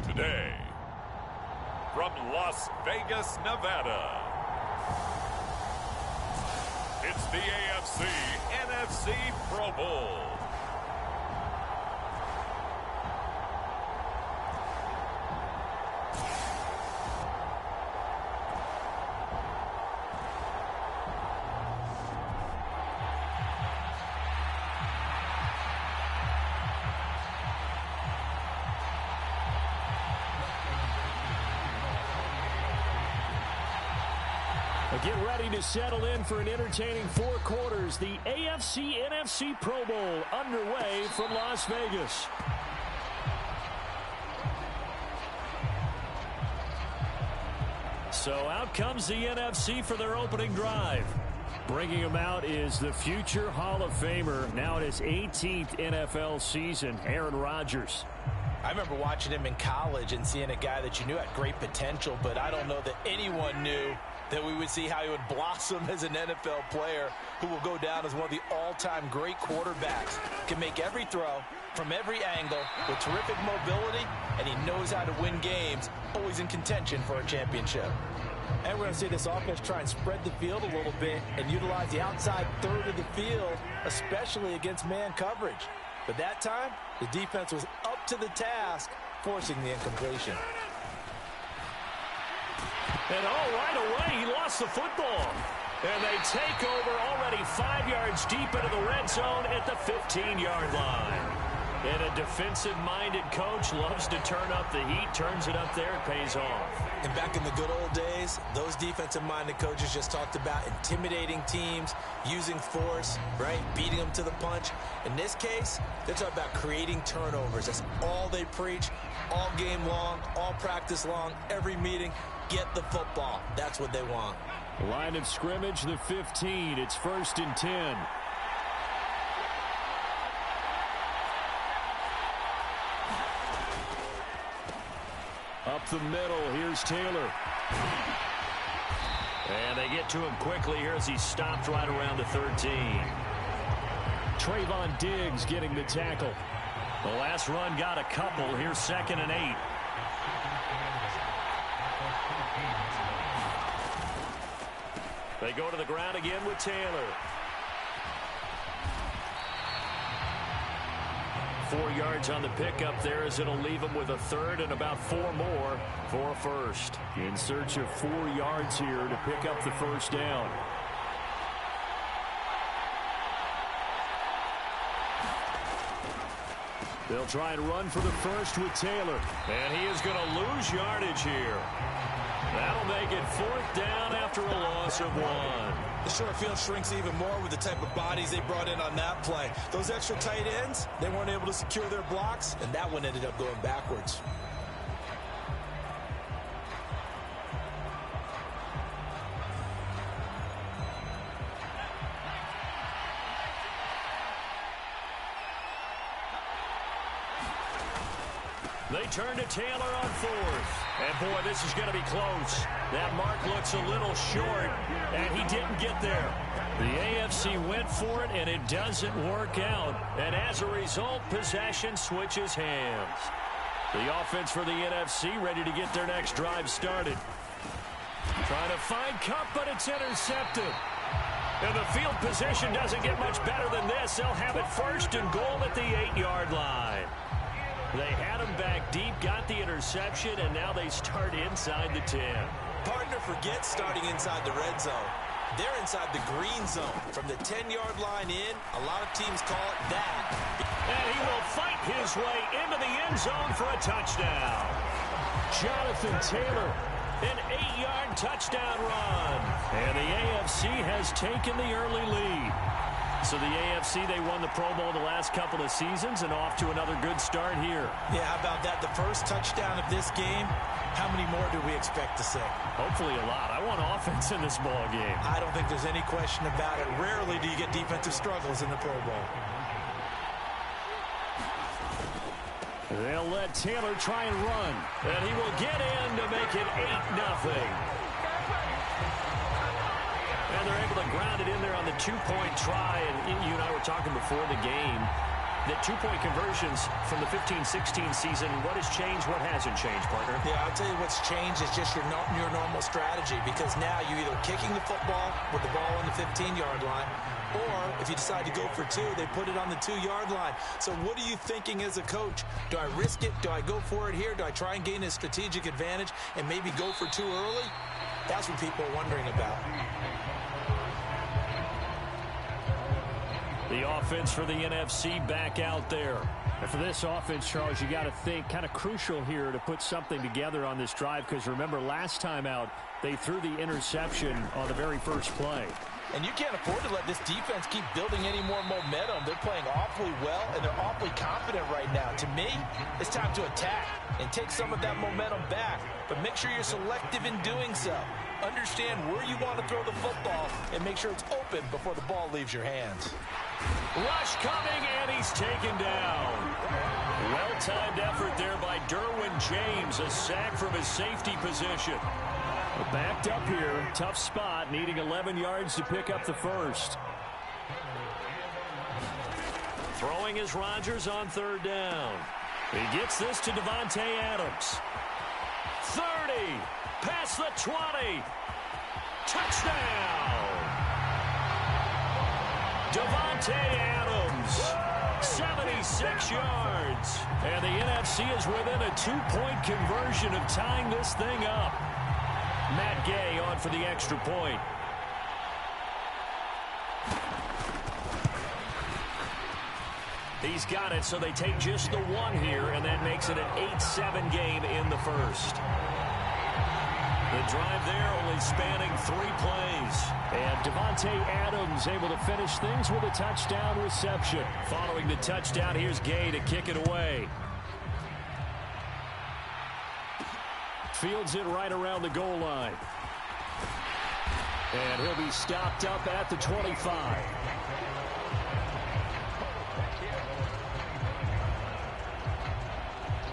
Today, from Las Vegas, Nevada, it's the AFC-NFC Pro Bowl. Get ready to settle in for an entertaining 4 quarters. The AFC-NFC Pro Bowl underway from Las Vegas. So out comes the NFC for their opening drive. Bringing him out is the future Hall of Famer, now in his 18th NFL season, Aaron Rodgers. I remember watching him in college and seeing a guy that you knew had great potential, but I don't know that anyone knew that we would see how he would blossom as an NFL player who will go down as one of the all-time great quarterbacks. Can make every throw from every angle with terrific mobility, and he knows how to win games, always in contention for a championship. And we're going to see this offense try and spread the field a little bit and utilize the outside third of the field, especially against man coverage. But that time, the defense was up to the task, forcing the incompletion. And right away, he lost the football. And they take over already 5 yards deep into the red zone at the 15-yard line. And a defensive-minded coach loves to turn up the heat, turns it up there, it pays off. And back in the good old days, those defensive-minded coaches just talked about intimidating teams, using force, right, beating them to the punch. In this case, they're talking about creating turnovers. That's all they preach, all game long, all practice long, every meeting. Get the football. That's what they want. Line of scrimmage, the 15. It's 1st and 10. Up the middle, here's Taylor. And they get to him quickly here as he stopped right around the 13. Trayvon Diggs getting the tackle. The last run got a couple. Here's 2nd and 8. They go to the ground again with Taylor. 4 yards on the pickup there as it'll leave him with a 3rd and about 4 more for a 1st. In search of 4 yards here to pick up the 1st down. They'll try and run for the 1st with Taylor. And he is going to lose yardage here. That'll make it 4th down after a loss of 1. The short field shrinks even more with the type of bodies they brought in on that play. Those extra tight ends, they weren't able to secure their blocks, and that one ended up going backwards. They turn to Taylor on 4th. And, boy, this is going to be close. That mark looks a little short, and he didn't get there. The AFC went for it, and it doesn't work out. And as a result, possession switches hands. The offense for the NFC ready to get their next drive started. Trying to find Cup, but it's intercepted. And the field position doesn't get much better than this. They'll have it 1st and goal at the 8-yard line. They had him back deep, got the interception, and now they start inside the 10. Partner forgets starting inside the red zone. They're inside the green zone. From the 10-yard line in, a lot of teams call it that. And he will fight his way into the end zone for a touchdown. Jonathan Taylor, an 8-yard touchdown run. And the AFC has taken the early lead. So the AFC, they won the Pro Bowl the last couple of seasons and off to another good start here. Yeah, how about that? The first touchdown of this game, how many more do we expect to see? Hopefully a lot. I want offense in this ball game. I don't think there's any question about it. Rarely do you get defensive struggles in the Pro Bowl. They'll let Taylor try and run. And he will get in to make it 8-0. And they're able to ground it in there on the 2-point try. And you and I were talking before the game. The two-point conversions from the 15-16 season, what has changed, what hasn't changed, partner? Yeah, I'll tell you what's changed is just your normal strategy, because now you're either kicking the football with the ball on the 15-yard line, or if you decide to go for two, they put it on the 2-yard line. So what are you thinking as a coach? Do I risk it? Do I go for it here? Do I try and gain a strategic advantage and maybe go for two early? That's what people are wondering about. The offense for the NFC back out there. And for this offense, Charles, you got to think kind of crucial here to put something together on this drive, because remember last time out they threw the interception on the very first play. And you can't afford to let this defense keep building any more momentum. They're playing awfully well, and they're awfully confident right now. To me, it's time to attack and take some of that momentum back. But make sure you're selective in doing so. Understand where you want to throw the football and make sure it's open before the ball leaves your hands. Rush coming, and he's taken down. Well-timed effort there by Derwin James. A sack from his safety position. Backed up here, tough spot, needing 11 yards to pick up the first. Throwing is Rodgers on third down. He gets this to Davante Adams. 30, past the 20. Touchdown! Davante Adams, 76 yards. And the NFC is within a two-point conversion of tying this thing up. Matt Gay on for the extra point. He's got it, so they take just the one here, and that makes it an 8-7 game in the first. The drive there only spanning 3 plays. And Davante Adams able to finish things with a touchdown reception. Following the touchdown, here's Gay to kick it away. Fields it right around the goal line. And he'll be stopped up at the 25.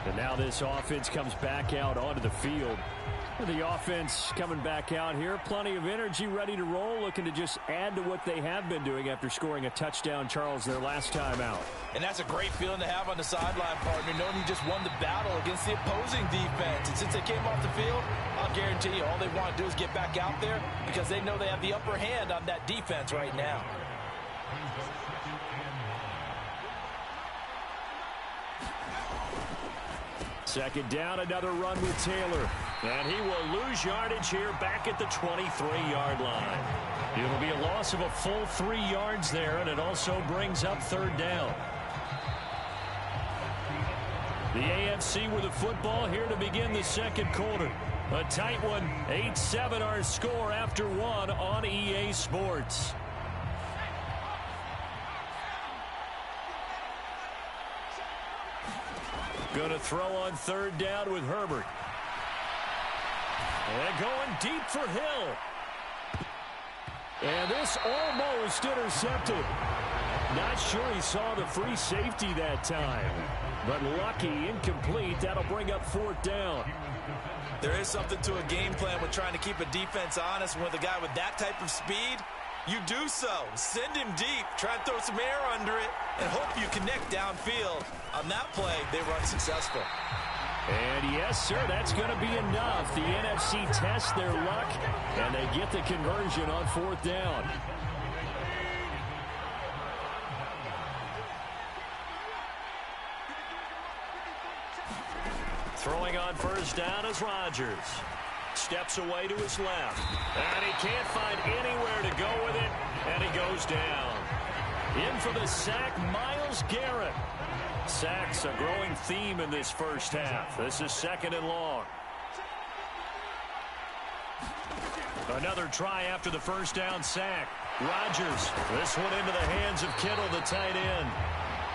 And now this offense comes back out onto the field. The offense coming back out here. Plenty of energy, ready to roll, looking to just add to what they have been doing after scoring a touchdown, Charles, their last time out. And that's a great feeling to have on the sideline, partner, knowing you just won the battle against the opposing defense. And since they came off the field, I'll guarantee you all they want to do is get back out there, because they know they have the upper hand on that defense right now. Second down, another run with Taylor. And he will lose yardage here back at the 23-yard line. It'll be a loss of a full 3 yards there, and it also brings up third down. The AFC with the football here to begin the second quarter. A tight one, 8-7 our score after one on EA Sports. Going to throw on third down with Herbert. And going deep for Hill. And this almost intercepted. Not sure he saw the free safety that time. But lucky, incomplete. That'll bring up fourth down. There is something to a game plan with trying to keep a defense honest. With a guy with that type of speed, you do so. Send him deep. Try and throw some air under it and hope you connect downfield. On that play, they were unsuccessful. And yes, sir, that's going to be enough. The NFC tests their luck, and they get the conversion on fourth down. Throwing on first down is Rodgers. Steps away to his left. And he can't find anywhere to go with it, and he goes down. In for the sack, Myles Garrett. Sacks a growing theme in this first half. This is second and long. Another try after the first down sack. Rodgers, this one into the hands of Kittle, the tight end.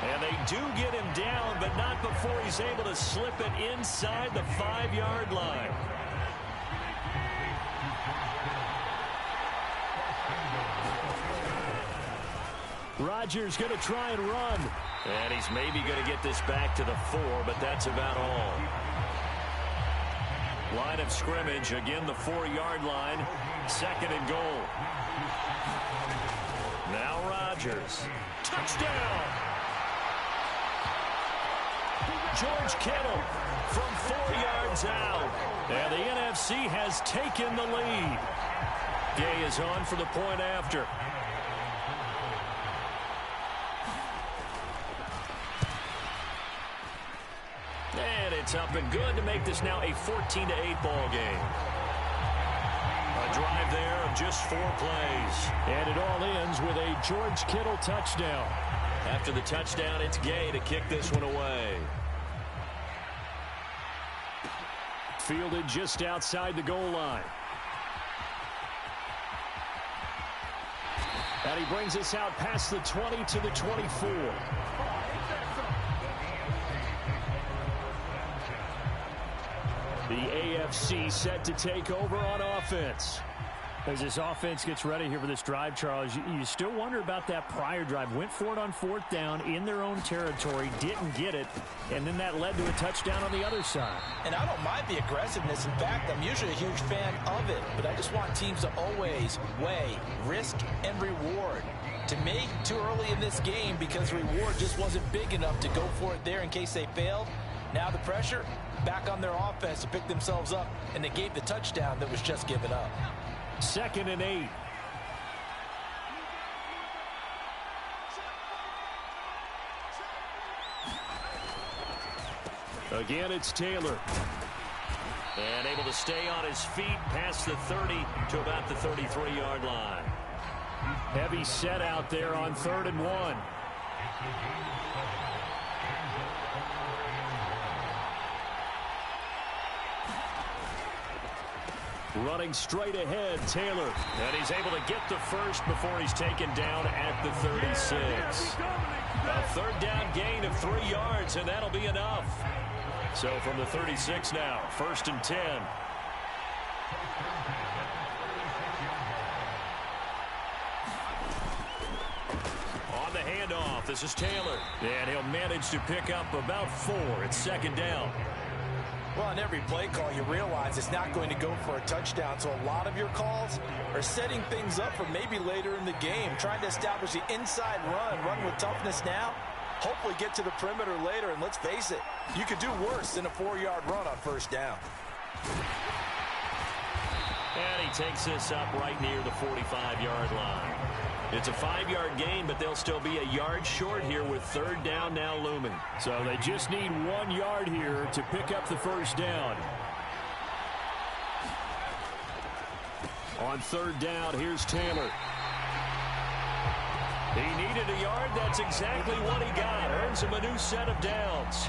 And they do get him down, but not before he's able to slip it inside the 5-yard line. Rodgers going to try and run. And he's maybe going to get this back to the 4, but that's about all. Line of scrimmage, again the 4-yard line. Second and goal. Now Rodgers. Touchdown! George Kittle from 4 yards out. And the NFC has taken the lead. Gay is on for the point after. And it's up and good to make this now a 14-8 ball game. A drive there of just 4 plays. And it all ends with a George Kittle touchdown. After the touchdown, it's Gay to kick this one away. Fielded just outside the goal line. And he brings us out past the 20 to the 24. The AFC set to take over on offense. As this offense gets ready here for this drive, Charles, you still wonder about that prior drive. Went for it on 4th down in their own territory, didn't get it, and then that led to a touchdown on the other side. And I don't mind the aggressiveness. In fact, I'm usually a huge fan of it, but I just want teams to always weigh risk and reward. To me, too early in this game because the reward just wasn't big enough to go for it there in case they failed. Now the pressure back on their offense to pick themselves up, and they gave the touchdown that was just given up. 2nd and 8. Again, it's Taylor. And able to stay on his feet past the 30 to about the 33-yard line. Heavy set out there on 3rd and 1. Running straight ahead, Taylor. And he's able to get the first before he's taken down at the 36. A 3rd down gain of 3 yards, and that'll be enough. So from the 36 now, 1st and 10. On the handoff, this is Taylor. And he'll manage to pick up about 4. It's 2nd down. Well, on every play call, you realize it's not going to go for a touchdown. So a lot of your calls are setting things up for maybe later in the game, trying to establish the inside run with toughness now, hopefully get to the perimeter later. And let's face it, you could do worse than a 4-yard run on 1st down. And he takes this up right near the 45-yard line. It's a 5-yard gain, but they'll still be a yard short here with 3rd down now looming. So they just need 1 yard here to pick up the 1st down. On 3rd down, here's Taylor. He needed a yard. That's exactly what he got. Earns him a new set of downs.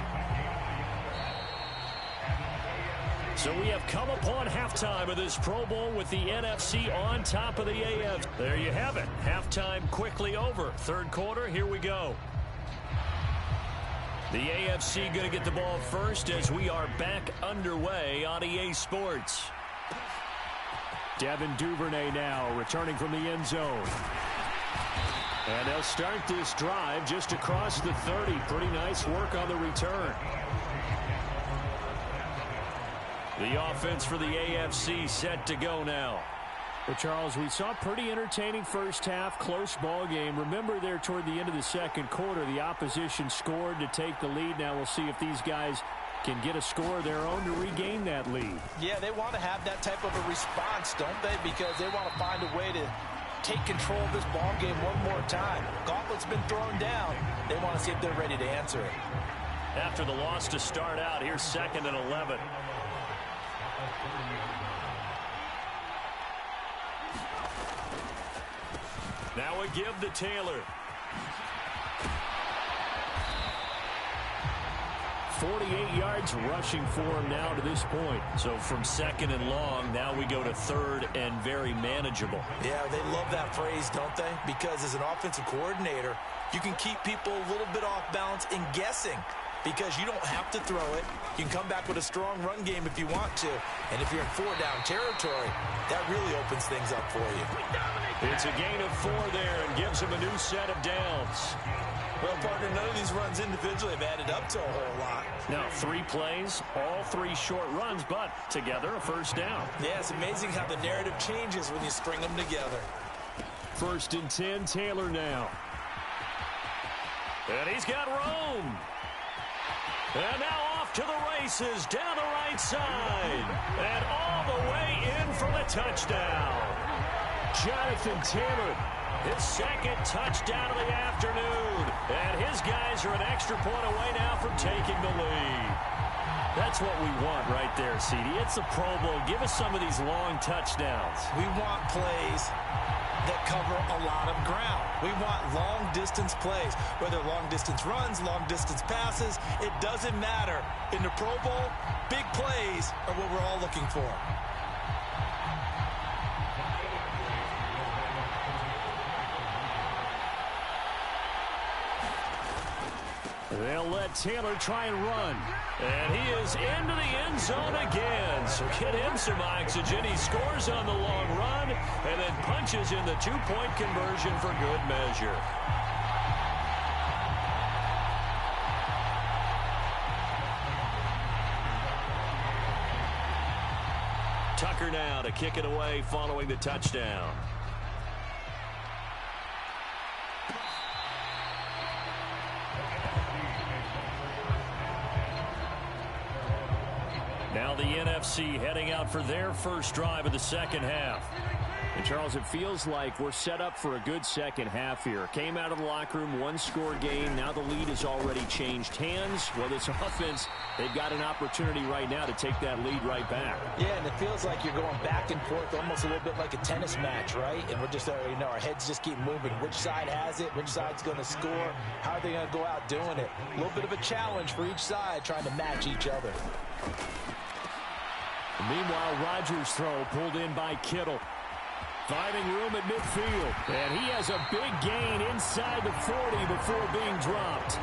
So we have come upon halftime of this Pro Bowl with the NFC on top of the AFC. There you have it. Halftime quickly over. 3rd quarter, here we go. The AFC going to get the ball first as we are back underway on EA Sports. Devin Duvernay now returning from the end zone. And they'll start this drive just across the 30. Pretty nice work on the return. The offense for the AFC set to go now. Well, Charles, we saw a pretty entertaining first half, close ball game. Remember there toward the end of the 2nd quarter, the opposition scored to take the lead. Now we'll see if these guys can get a score of their own to regain that lead. Yeah, they want to have that type of a response, don't they? Because they want to find a way to take control of this ball game one more time. Gauntlet's been thrown down. They want to see if they're ready to answer it. After the loss to start out, here's 2nd and 11. Now a give to Taylor. 48 yards rushing for him now to this point. So from 2nd and long, now we go to 3rd and very manageable. Yeah, they love that phrase, don't they? Because as an offensive coordinator, you can keep people a little bit off balance and guessing. Because you don't have to throw it. You can come back with a strong run game if you want to. And if you're in 4-down territory, that really opens things up for you. It's a gain of 4 there and gives him a new set of downs. Well, partner, none of these runs individually have added up to a whole lot. Now, 3 plays, all 3 short runs, but together a 1st down. Yeah, it's amazing how the narrative changes when you string them together. 1st and 10, Taylor now. And he's got room. And now off to the races, down the right side. And all the way in for the touchdown. Jonathan Taylor, his second touchdown of the afternoon. And his guys are an extra point away now from taking the lead. That's what we want right there, CD. It's the Pro Bowl. Give us some of these long touchdowns. We want plays that cover a lot of ground. We want long-distance plays, whether long-distance runs, long-distance passes. It doesn't matter. In the Pro Bowl, big plays are what we're all looking for. They'll let Taylor try and run. And he is into the end zone again. So get him some oxygen. He scores on the long run and then punches in the two-point conversion for good measure. Tucker now to kick it away following the touchdown. Now the NFC heading out for their first drive of the second half. And, Charles, it feels like we're set up for a good second half here. Came out of the locker room, one-score game. Now the lead has already changed hands. Well, this offense, they've got an opportunity right now to take that lead right back. Yeah, and it feels like you're going back and forth almost a little bit like a tennis match, right? And we're just, our heads just keep moving. Which side has it? Which side's going to score? How are they going to go out doing it? A little bit of a challenge for each side trying to match each other. Meanwhile, Rodgers' throw pulled in by Kittle. Finding room at midfield. And he has a big gain inside the 40 before being dropped.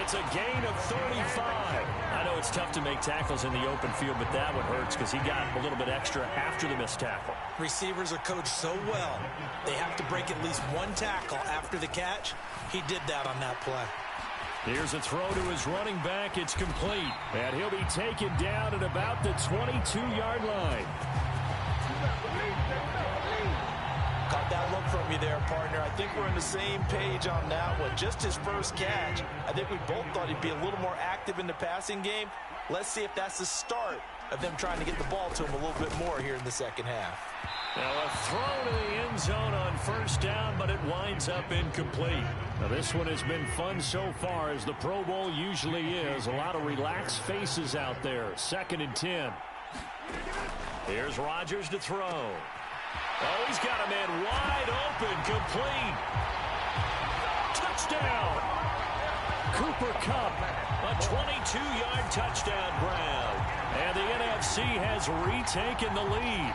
It's a gain of 35. I know it's tough to make tackles in the open field, but that one hurts because he got a little bit extra after the missed tackle. Receivers are coached so well. They have to break at least one tackle after the catch. He did that on that play. Here's a throw to his running back. It's complete. And he'll be taken down at about the 22-yard line. Got that look from you there, partner. I think we're on the same page on that one. Just his first catch. I think we both thought he'd be a little more active in the passing game. Let's see if that's the start of them trying to get the ball to him a little bit more here in the second half. Now a throw to the end zone on first down, but it winds up incomplete. Now this one has been fun so far, as the Pro Bowl usually is. A lot of relaxed faces out there. 2nd and 10. Here's Rodgers to throw. Oh, he's got a man wide open, complete. Touchdown. Cooper Kupp, a 22-yard touchdown grab. And the NFC has retaken the lead.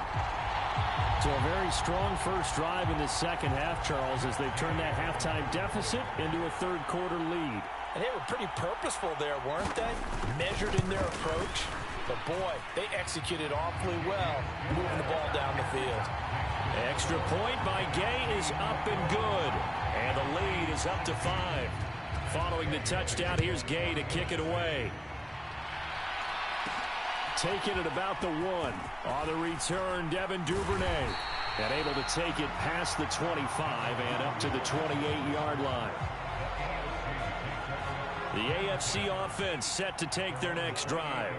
So a very strong first drive in the second half, Charles, as they've turned that halftime deficit into a third-quarter lead. And they were pretty purposeful there, weren't they? Measured in their approach. But, boy, they executed awfully well, moving the ball down the field. Extra point by Gay is up and good. And the lead is up to 5. Following the touchdown, here's Gay to kick it away. Taking it about the 1. On the return, Devin Duvernay. And able to take it past the 25 and up to the 28-yard line. The AFC offense set to take their next drive.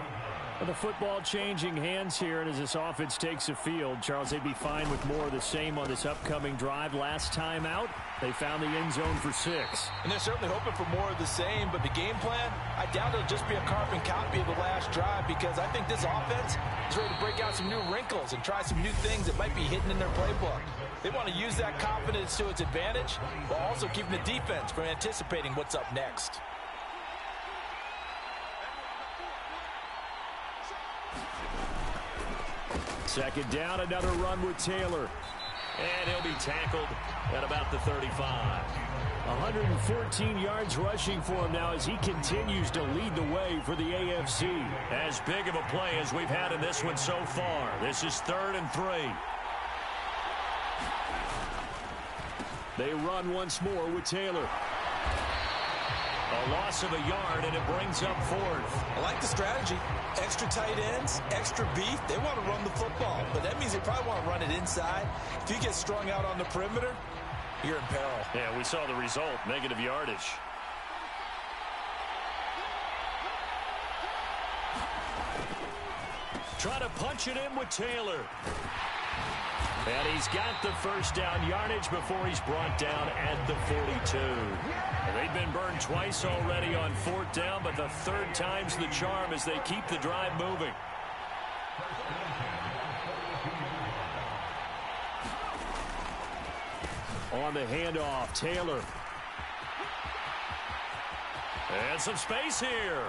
Well, the football changing hands here, and as this offense takes the field, Charles, they'd be fine with more of the same on this upcoming drive. Last time out, they found the end zone for 6. And they're certainly hoping for more of the same, but the game plan, I doubt it'll just be a carbon copy of the last drive, because I think this offense is ready to break out some new wrinkles and try some new things that might be hidden in their playbook. They want to use that confidence to its advantage, while also keeping the defense from anticipating what's up next. Second down, another run with Taylor. And he'll be tackled at about the 35. 114 yards rushing for him now as he continues to lead the way for the AFC. As big of a play as we've had in this one so far. This is 3rd and 3. They run once more with Taylor. A loss of a yard, and it brings up 4th. I like the strategy. Extra tight ends, extra beef. They want to run the football, but that means they probably want to run it inside. If you get strung out on the perimeter, you're in peril. Yeah, we saw the result, negative yardage. Trying to punch it in with Taylor. And he's got the first down yardage before he's brought down at the 42. They've been burned twice already on 4th down, but the 3rd time's the charm as they keep the drive moving. On the handoff, Taylor. And some space here.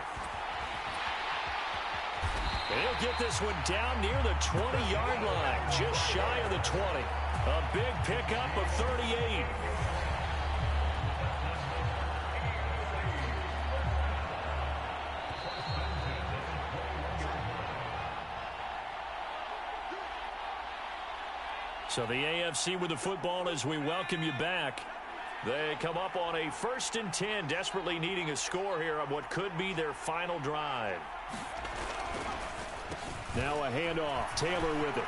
He'll get this one down near the 20-yard line, just shy of the 20. A big pickup of 38. So the AFC with the football as we welcome you back. They come up on a 1st and 10, desperately needing a score here on what could be their final drive. Now a handoff. Taylor with it.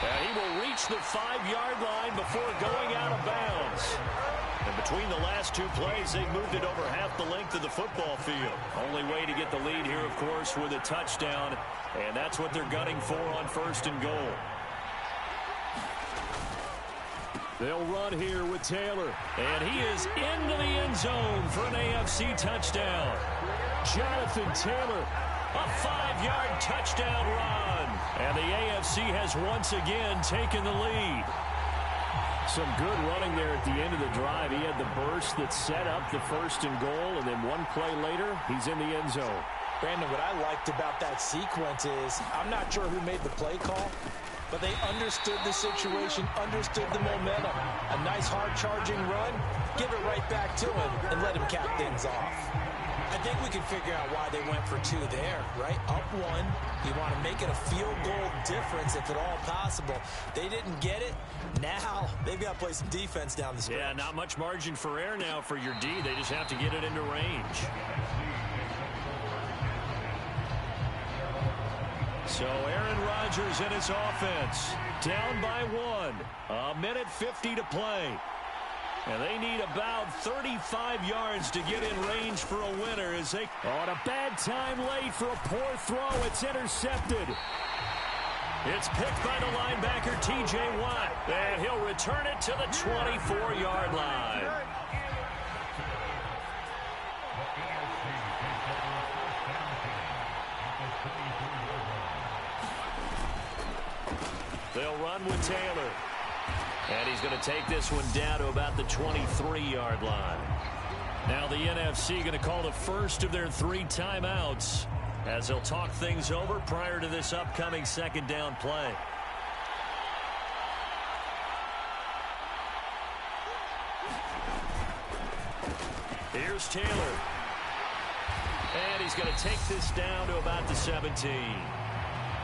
And he will reach the 5-yard line before going out of bounds. And between the last 2 plays, they moved it over half the length of the football field. Only way to get the lead here, of course, with a touchdown. And that's what they're gunning for on 1st and goal. They'll run here with Taylor. And he is into the end zone for an AFC touchdown. Jonathan Taylor, a 5-yard touchdown run. And the AFC has once again taken the lead. Some good running there at the end of the drive. He had the burst that set up the 1st and goal, and then 1 play later, he's in the end zone. Brandon, what I liked about that sequence is I'm not sure who made the play call, but they understood the situation, understood the momentum. A nice hard-charging run, give it right back to him, and let him cap things off. I think we can figure out why they went for 2 there, right? Up 1, you want to make it a field goal difference if at all possible. They didn't get it. Now they've got to play some defense down the stretch. Yeah, not much margin for error now for your D. They just have to get it into range. So Aaron Rodgers and his offense down by 1. 1:50 to play. And they need about 35 yards to get in range for a winner as they... On a bad time late for a poor throw. It's intercepted. It's picked by the linebacker, T.J. Watt. And he'll return it to the 24-yard line. They'll run with Taylor. And he's going to take this one down to about the 23-yard line. Now the NFC going to call the first of their 3 timeouts as they'll talk things over prior to this upcoming 2nd down play. Here's Taylor. And he's going to take this down to about the 17.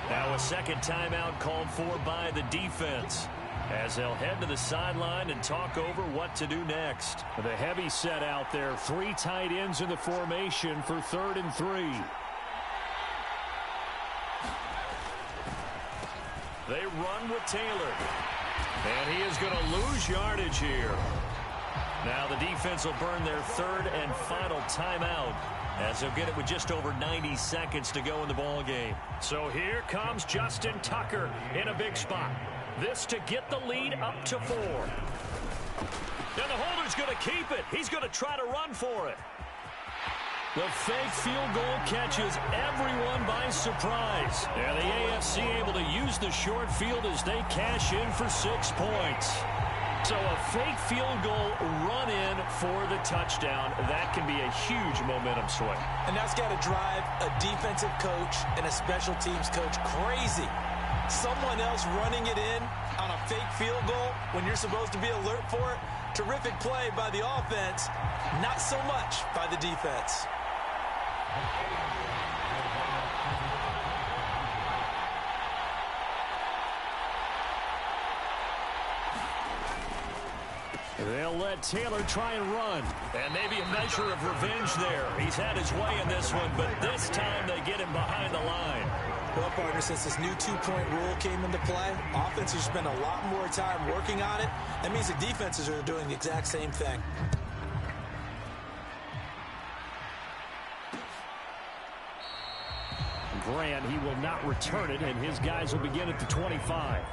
Now a 2nd timeout called for by the defense, as they'll head to the sideline and talk over what to do next. The heavy set out there. 3 tight ends in the formation for 3rd and 3. They run with Taylor. And he is going to lose yardage here. Now the defense will burn their 3rd and final timeout, as they'll get it with just over 90 seconds to go in the ball game. So here comes Justin Tucker in a big spot. This to get the lead up to 4. And the holder's going to keep it. He's going to try to run for it. The fake field goal catches everyone by surprise. And the AFC able to use the short field as they cash in for 6 points. So a fake field goal run in for the touchdown. That can be a huge momentum swing. And that's got to drive a defensive coach and a special teams coach crazy. Someone else running it in on a fake field goal when you're supposed to be alert for it. Terrific play by the offense. Not so much by the defense. They'll let Taylor try and run. And maybe a measure of revenge there. He's had his way in this one, but this time they get him behind the line. Well, partner, since this new 2-point rule came into play, offenses spend a lot more time working on it. That means the defenses are doing the exact same thing. Grant. He will not return it, and his guys will begin at the 25.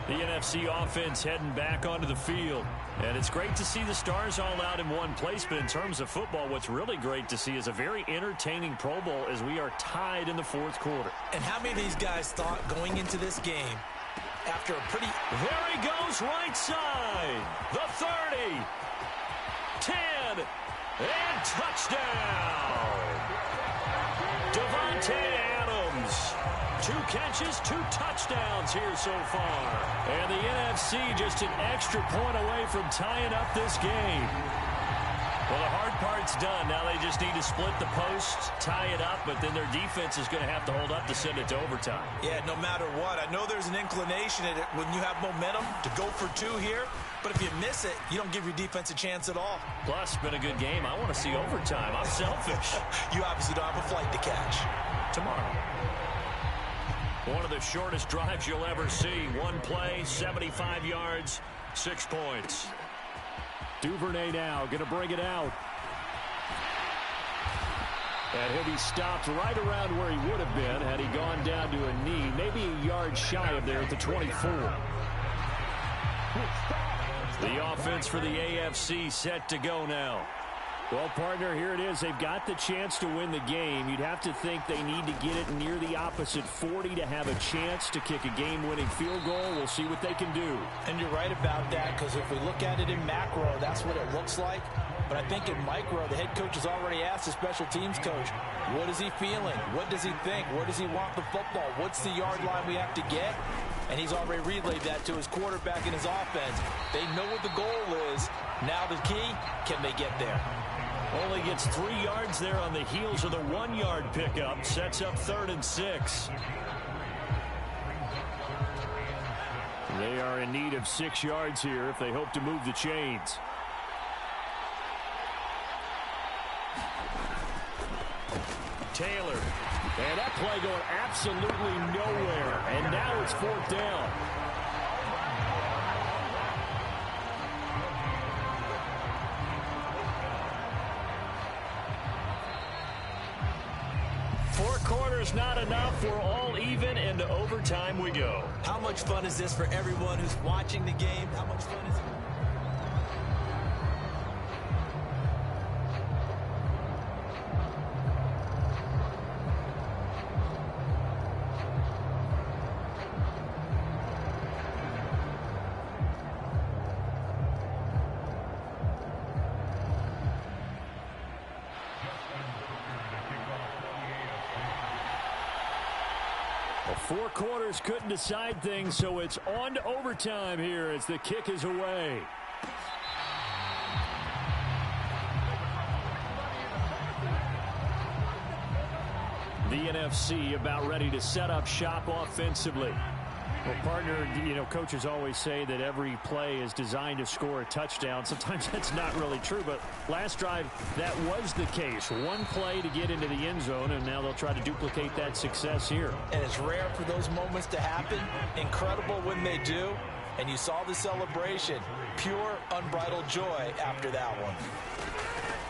The NFC offense heading back onto the field. And it's great to see the stars all out in one place, but in terms of football, what's really great to see is a very entertaining Pro Bowl as we are tied in the fourth quarter. And how many of these guys thought going into this game after a pretty... There he goes, right side. The 30. 10. And touchdown. Devontae Adams. 2 catches, 2 touchdowns here so far. And the NFC just an extra point away from tying up this game. Well, the hard part's done. Now they just need to split the post, tie it up, but then their defense is going to have to hold up to send it to overtime. Yeah, no matter what. I know there's an inclination in it when you have momentum to go for 2 here, but if you miss it, you don't give your defense a chance at all. Plus, it's been a good game. I want to see overtime. I'm selfish. You obviously don't have a flight to catch. Tomorrow. One of the shortest drives you'll ever see. 1 play, 75 yards, 6 points. Duvernay now going to bring it out. And he'll be stopped right around where he would have been had he gone down to a knee, maybe a yard shy of there at the 24. The offense for the AFC set to go now. Well, partner, here it is. They've got the chance to win the game. You'd have to think they need to get it near the opposite 40 to have a chance to kick a game-winning field goal. We'll see what they can do. And you're right about that, because if we look at it in macro, that's what it looks like. But I think in micro, the head coach has already asked the special teams coach, what is he feeling? What does he think? Where does he want the football? What's the yard line we have to get? And he's already relayed that to his quarterback and his offense. They know what the goal is. Now the key, can they get there? Only gets 3 yards there on the heels of the 1-yard pickup. Sets up 3rd and 6. They are in need of 6 yards here if they hope to move the chains. Taylor. And that play going absolutely nowhere. And now it's 4th down. Not enough. We're all even, and to overtime we go. How much fun is this for everyone who's watching the game? How much fun is it? Well, 4 quarters couldn't decide things, so it's on to overtime here as the kick is away. The NFC about ready to set up shop offensively. Well, partner, coaches always say that every play is designed to score a touchdown. Sometimes that's not really true, but last drive, that was the case. 1 play to get into the end zone, and now they'll try to duplicate that success here. And it's rare for those moments to happen. Incredible when they do. And you saw the celebration. Pure, unbridled joy after that one.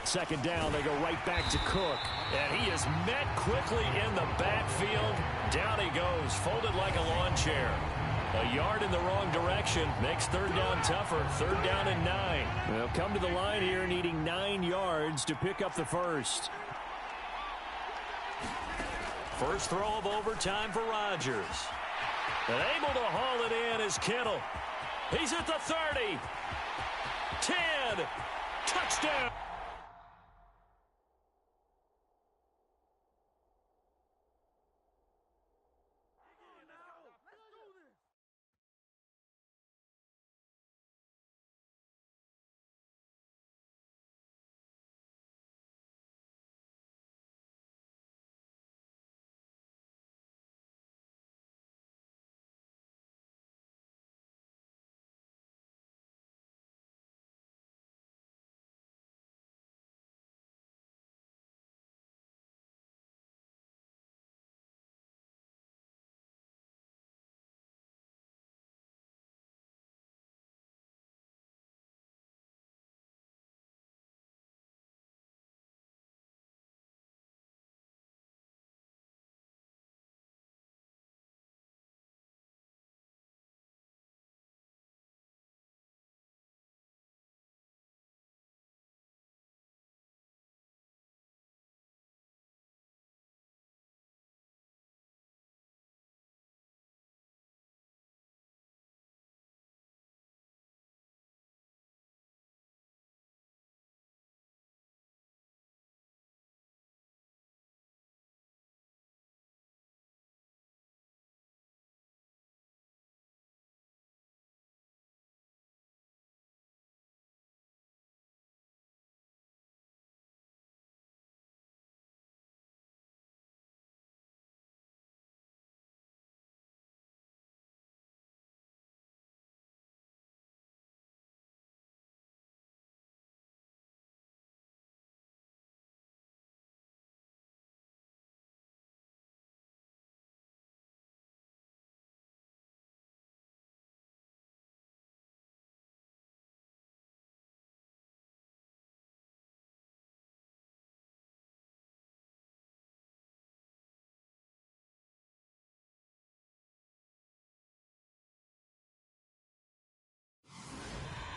2nd down, they go right back to Cook. And he is met quickly in the backfield. Down he goes, folded like a lawn chair. A yard in the wrong direction makes 3rd down tougher. 3rd down and 9. They'll come to the line here needing 9 yards to pick up the first. First throw of overtime for Rodgers. And able to haul it in is Kittle. He's at the 30. 10. Touchdown.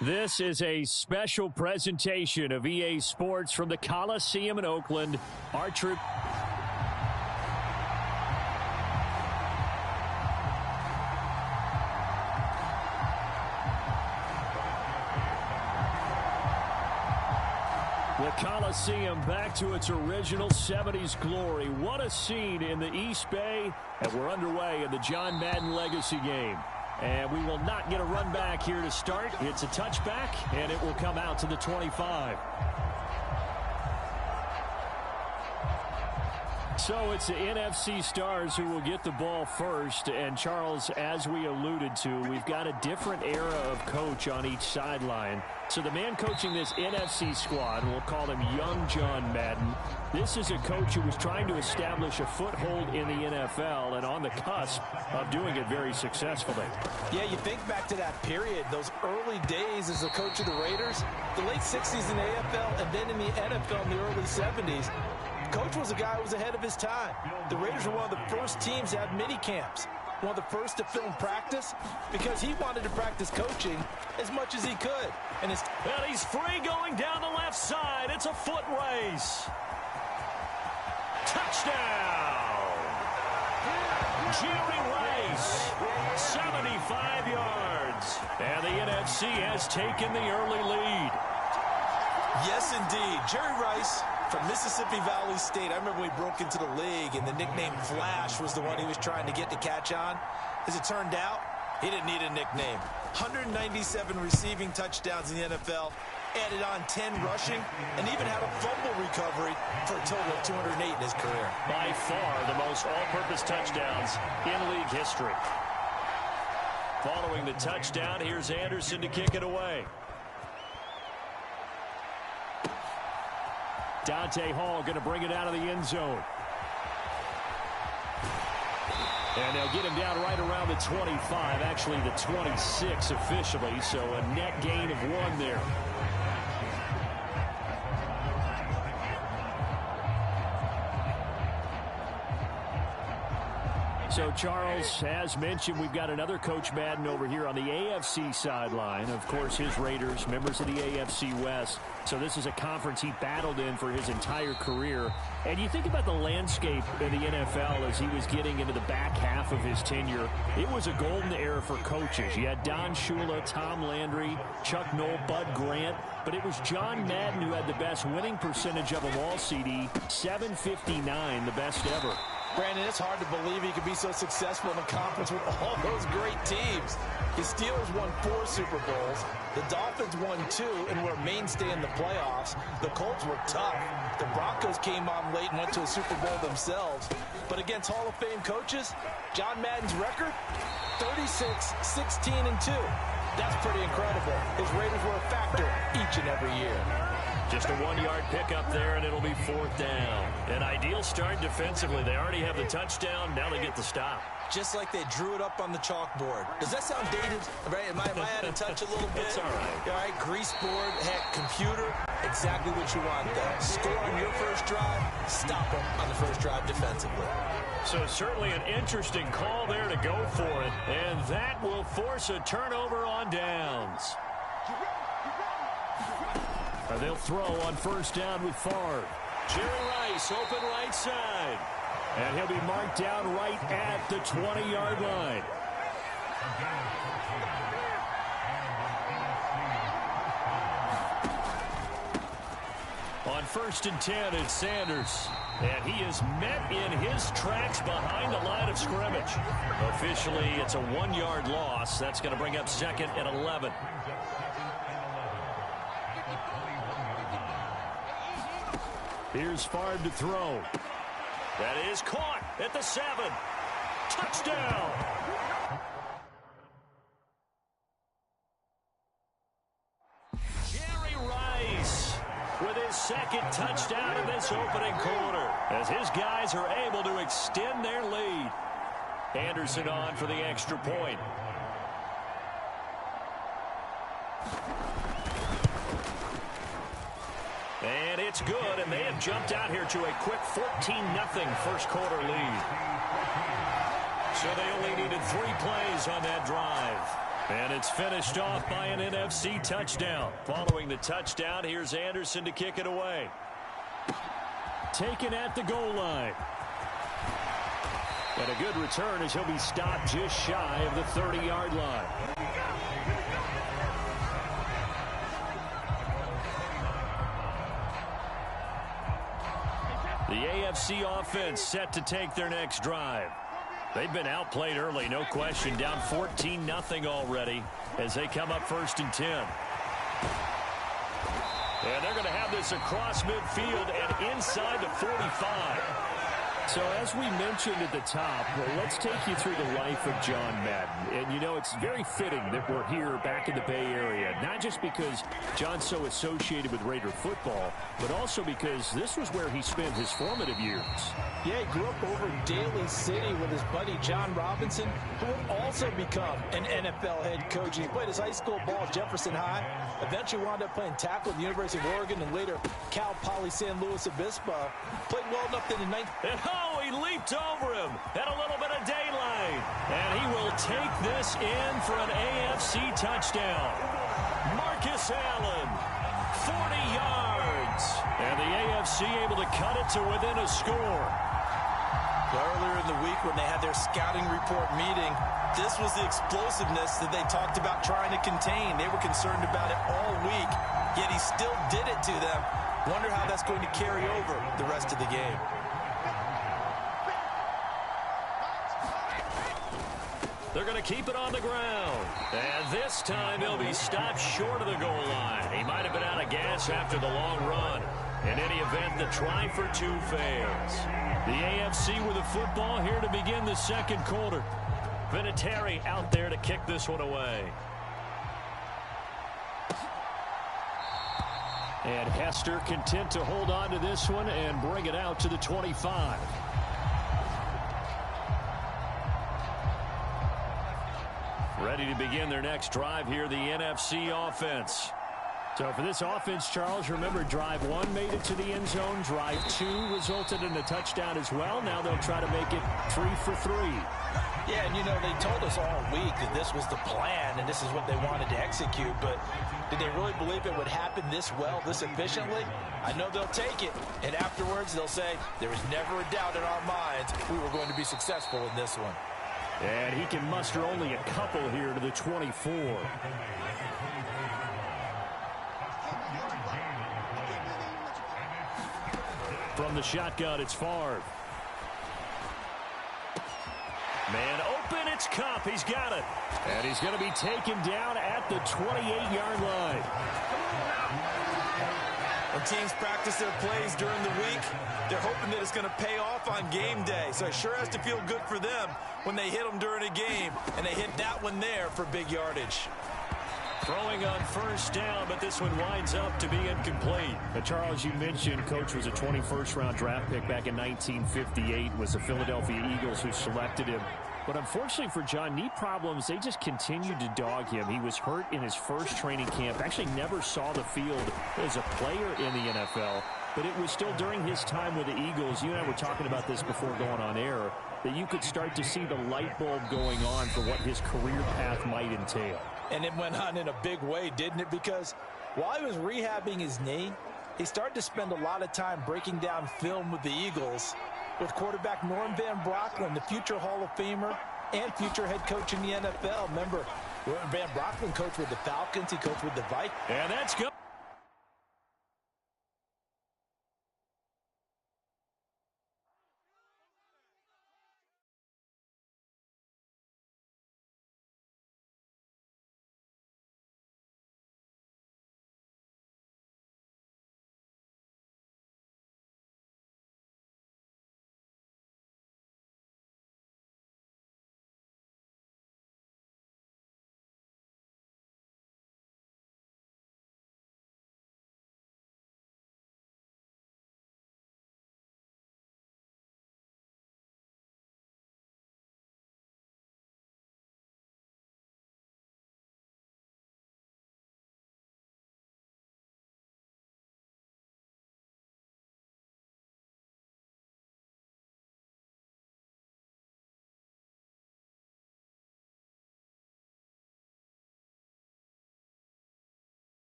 This is a special presentation of EA Sports from the Coliseum in Oakland. Our troop. The Coliseum back to its original 70s glory. What a scene in the East Bay. And we're underway in the John Madden Legacy game. And we will not get a run back here to start. It's a touchback, and it will come out to the 25. So it's the NFC stars who will get the ball first. And, Charles, as we alluded to, we've got a different era of coach on each sideline. So the man coaching this NFC squad, we'll call him Young John Madden, this is a coach who was trying to establish a foothold in the NFL and on the cusp of doing it very successfully. Yeah, you think back to that period, those early days as the coach of the Raiders, the late 60s in the AFL and then in the NFL in the early 70s. Coach was a guy who was ahead of his time. The Raiders were one of the first teams to have mini camps, one of the first to film practice, because he wanted to practice coaching as much as he could. And he's free going down the left side. It's a foot race. Touchdown! Jerry Rice, 75 yards. And the NFC has taken the early lead. Yes, indeed. Jerry Rice from Mississippi Valley State. I remember when he broke into the league, and the nickname Flash was the one he was trying to get to catch on. As it turned out, he didn't need a nickname. 197 receiving touchdowns in the NFL, added on 10 rushing, and even had a fumble recovery for a total of 208 in his career. By far the most all-purpose touchdowns in league history. Following the touchdown, here's Anderson to kick it away. Dante Hall going to bring it out of the end zone. And they'll get him down right around the 25, actually the 26 officially, so a net gain of 1 there. So, Charles, as mentioned, we've got another Coach Madden over here on the AFC sideline. Of course, his Raiders, members of the AFC West. So this is a conference he battled in for his entire career. And you think about the landscape in the NFL as he was getting into the back half of his tenure. It was a golden era for coaches. You had Don Shula, Tom Landry, Chuck Noll, Bud Grant. But it was John Madden who had the best winning percentage of them all, CD. 759, the best ever. Brandon, it's hard to believe he could be so successful in the conference with all those great teams. The Steelers won 4 Super Bowls. The Dolphins won 2 and were a mainstay in the playoffs. The Colts were tough. The Broncos came on late and went to a Super Bowl themselves. But against Hall of Fame coaches, John Madden's record, 36, 16, and 2. That's pretty incredible. His Raiders were a factor each and every year. Just a 1-yard pickup there, and it'll be 4th down. An ideal start defensively. They already have the touchdown. Now they get the stop. Just like they drew it up on the chalkboard. Does that sound dated? Right? Am I out of touch a little bit? It's all right. All right, grease board, heck, computer. Exactly what you want, though. Score on your first drive, stop them on the first drive defensively. So certainly an interesting call there to go for it. And that will force a turnover on downs. They'll throw on 1st down with Favre. Jerry Rice, open right side. And he'll be marked down right at the 20-yard line. On 1st and 10, it's Sanders. And he is met in his tracks behind the line of scrimmage. Officially, it's a 1-yard loss. That's going to bring up 2nd and 11. Here's Favre to throw. That is caught at the 7. Touchdown! Jerry Rice with his 2nd touchdown in this opening quarter as his guys are able to extend their lead. Anderson on for the extra point. And it's good, and they have jumped out here to a quick 14-0 first quarter lead. So they only needed 3 plays on that drive. And it's finished off by an NFC touchdown. Following the touchdown, here's Anderson to kick it away. Taken at the goal line. And a good return as he'll be stopped just shy of the 30-yard line. The AFC offense set to take their next drive. They've been outplayed early, no question. Down 14-0 already as they come up 1st and 10. And they're going to have this across midfield and inside the 45. So as we mentioned at the top, well, let's take you through the life of John Madden. And, you know, it's very fitting that we're here back in the Bay Area, not just because John's so associated with Raider football, but also because this was where he spent his formative years. Yeah, he grew up over in Daly City with his buddy John Robinson, who would also become an NFL head coach. He played his high school ball at Jefferson High, eventually wound up playing tackle at the University of Oregon, and later Cal Poly San Luis Obispo. Played well enough that in Oh, he leaped over him. Had a little bit of daylight. And he will take this in for an AFC touchdown. Marcus Allen, 40 yards. And the AFC able to cut it to within a score. Earlier in the week when they had their scouting report meeting, this was the explosiveness that they talked about trying to contain. They were concerned about it all week, yet he still did it to them. Wonder how that's going to carry over the rest of the game. They're going to keep it on the ground. And this time he'll be stopped short of the goal line. He might have been out of gas after the long run. In any event, the try for two fails. The AFC with the football here to begin the second quarter. Vinatieri out there to kick this one away. And Hester content to hold on to this one and bring it out to the 25. Ready to begin their next drive here, the NFC offense. So for this offense, Charles, remember drive 1 made it to the end zone. Drive 2 resulted in a touchdown as well. Now they'll try to make it 3 for 3. Yeah, and you know, they told us all week that this was the plan and this is what they wanted to execute, but did they really believe it would happen this well, this efficiently? I know they'll take it, and afterwards they'll say, there was never a doubt in our minds we were going to be successful in this one. And he can muster only a couple here to the 24. From the shotgun, it's Favre. Man open, it's Cup. He's got it. And he's going to be taken down at the 28-yard line. When teams practice their plays during the week, they're hoping that it's going to pay off on game day. So it sure has to feel good for them when they hit them during a game, and they hit that one there for big yardage. Throwing on first down, but this one winds up to be incomplete. But Charles, you mentioned Coach was a 21st-round draft pick back in 1958. Was the Philadelphia Eagles who selected him. But unfortunately for John, knee problems, they just continued to dog him. He was hurt in his first training camp. Actually never saw the field as a player in the NFL. But it was still during his time with the Eagles, you and I were talking about this before going on air, that you could start to see the light bulb going on for what his career path might entail. And it went on in a big way, didn't it? Because while he was rehabbing his knee, he started to spend a lot of time breaking down film with the Eagles with quarterback Norm Van Brocklin, the future Hall of Famer and future head coach in the NFL. Remember, Van Brocklin coached with the Falcons. He coached with the Vikings. And that's good.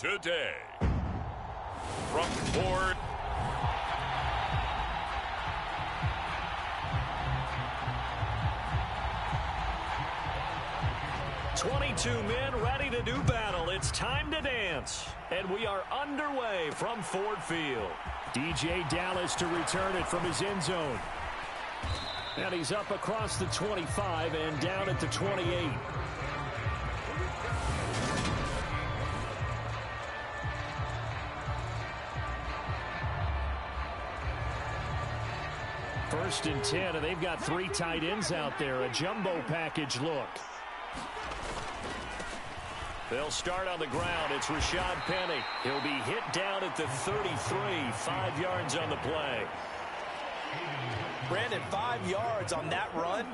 today. From Ford. 22 men ready to do battle. It's time to dance. And we are underway from Ford Field. DJ Dallas to return it from his end zone. And he's up across the 25 and down at the 28. First and 10, and they've got 3 tight ends out there. A jumbo package look. They'll start on the ground. It's Rashad Penny. He'll be hit down at the 33, 5 yards on the play. Brandon, 5 yards on that run.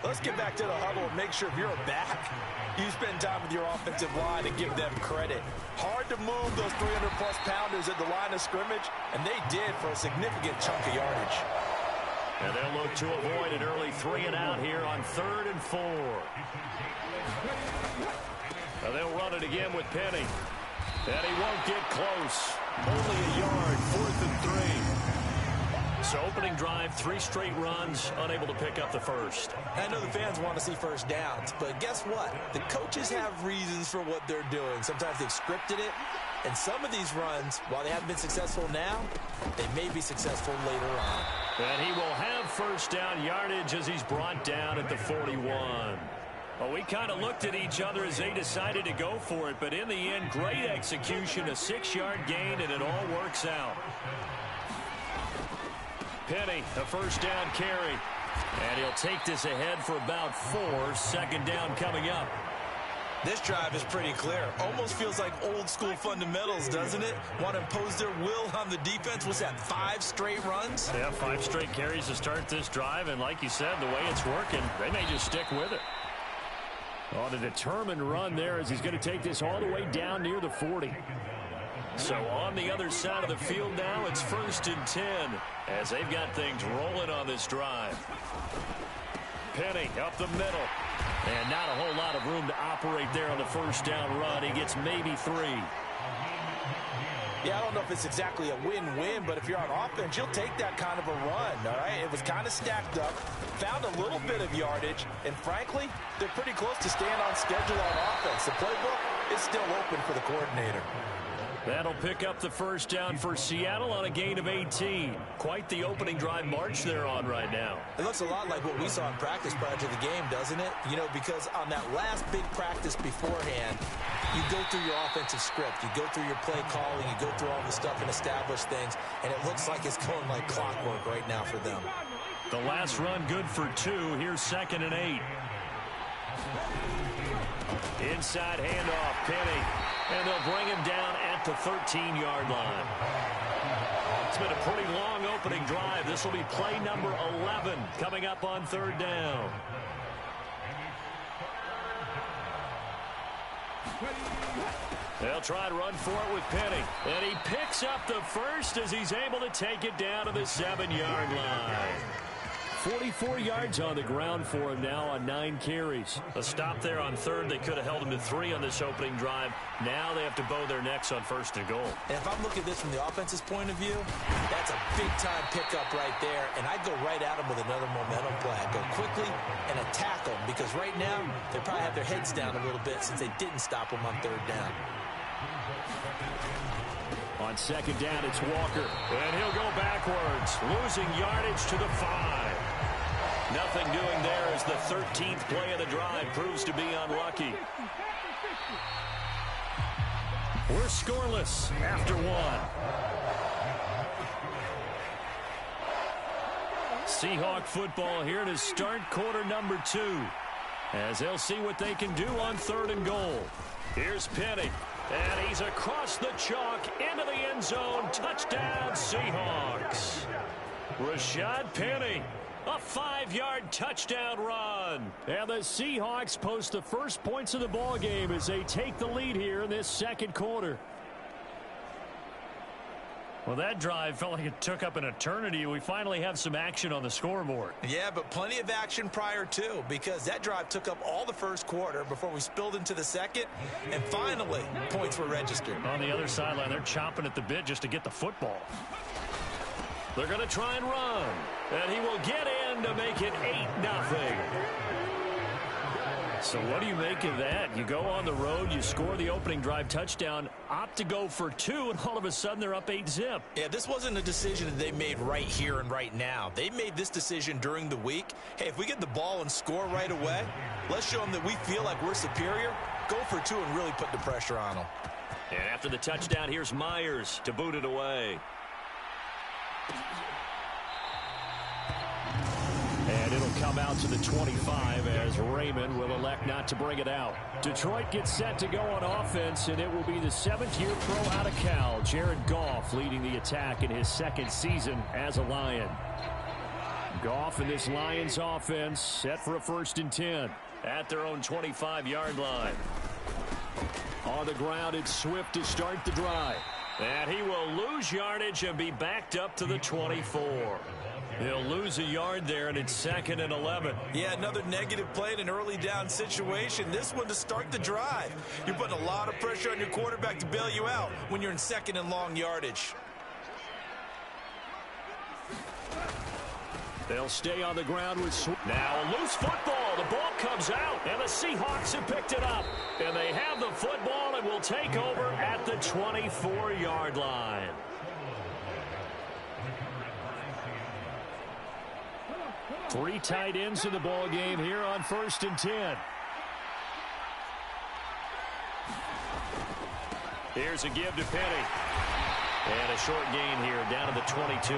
Let's get back to the huddle and make sure if you're a back, you spend time with your offensive line and give them credit. Hard to move those 300-plus pounders at the line of scrimmage, and they did for a significant chunk of yardage. And they'll look to avoid an early 3 and out here on 3rd and 4. Now they'll run it again with Penny. And he won't get close. Only a yard, 4th and 3. So opening drive, 3 straight runs, unable to pick up the first. I know the fans want to see first downs, but guess what? The coaches have reasons for what they're doing. Sometimes they've scripted it, and some of these runs, while they haven't been successful now, they may be successful later on. And he will have first down yardage as he's brought down at the 41. Well, we kind of looked at each other as they decided to go for it, but in the end, great execution, a 6-yard gain, and it all works out. Penny, a first down carry. And he'll take this ahead for about 4. 2nd down coming up. This drive is pretty clear. Almost feels like old school fundamentals, doesn't it? Want to impose their will on the defense. Was that 5 straight runs? Yeah, 5 straight carries to start this drive. And like you said, the way it's working, they may just stick with it. On a determined run there as he's going to take this all the way down near the 40. So on the other side of the field now, it's 1st and 10 as they've got things rolling on this drive. Penny up the middle. And not a whole lot of room to operate there on the first down run. He gets maybe 3. Yeah, I don't know if it's exactly a win-win, but if you're on offense, you'll take that kind of a run, all right? It was kind of stacked up, found a little bit of yardage, and frankly, they're pretty close to staying on schedule on offense. The playbook is still open for the coordinator. That'll pick up the first down for Seattle on a gain of 18. Quite the opening drive march they're on right now. It looks a lot like what we saw in practice prior to the game, doesn't it? You know, because on that last big practice beforehand, you go through your offensive script, you go through your play calling, you go through all the stuff and establish things, and it looks like it's going like clockwork right now for them. The last run good for 2. Here's 2nd and 8. Inside handoff, Penny. And they'll bring him down at the 13-yard line. It's been a pretty long opening drive. This will be play number 11 coming up on 3rd down. They'll try to run for it with Penny. And he picks up the first as he's able to take it down to the 7-yard line. 44 yards on the ground for him now on 9 carries. A stop there on 3rd. They could have held him to 3 on this opening drive. Now they have to bow their necks on 1st and goal. And if I'm looking at this from the offense's point of view, that's a big-time pickup right there. And I'd go right at him with another momentum play. I'd go quickly and attack them because right now they probably have their heads down a little bit since they didn't stop him on 3rd down. On 2nd down, it's Walker. And he'll go backwards, losing yardage to the 5. Nothing doing there as the 13th play of the drive proves to be unlucky. We're scoreless after 1. Seahawk football here to start quarter number 2. As they'll see what they can do on 3rd and goal. Here's Penny. And he's across the chalk into the end zone. Touchdown, Seahawks. Rashad Penny. A 5-yard touchdown run. And the Seahawks post the first points of the ball game as they take the lead here in this 2nd quarter. Well, that drive felt like it took up an eternity. We finally have some action on the scoreboard. Yeah, but plenty of action prior to, because that drive took up all the first quarter before we spilled into the second, and finally, points were registered. On the other sideline, they're chomping at the bit just to get the football. They're going to try and run, and he will get in to make it 8-0. So what do you make of that? You go on the road, you score the opening drive touchdown, opt to go for 2, and all of a sudden they're up 8-zip. Yeah, this wasn't a decision that they made right here and right now. They made this decision during the week. Hey, if we get the ball and score right away, let's show them that we feel like we're superior. Go for 2 and really put the pressure on them. And after the touchdown, here's Myers to boot it away. And it'll come out to the 25 as Raymond will elect not to bring it out. Detroit gets set to go on offense, and it will be the 7th-year pro out of Cal, Jared Goff, leading the attack in his 2nd season as a Lion. Goff in this Lions offense set for a 1st and 10 at their own 25-yard line. On the ground, it's Swift to start the drive. And he will lose yardage and be backed up to the 24. He'll lose a yard there, and it's 2nd and 11. Yeah, another negative play in an early down situation. This one to start the drive. You're putting a lot of pressure on your quarterback to bail you out when you're in 2nd and long yardage. They'll stay on the ground with Swift. Now a loose football. The ball comes out, and the Seahawks have picked it up. And they have the football and will take over at the 24-yard line. Three tight ends in the ball game here on 1st and 10. Here's a give to Penny. And a short gain here down to the 22.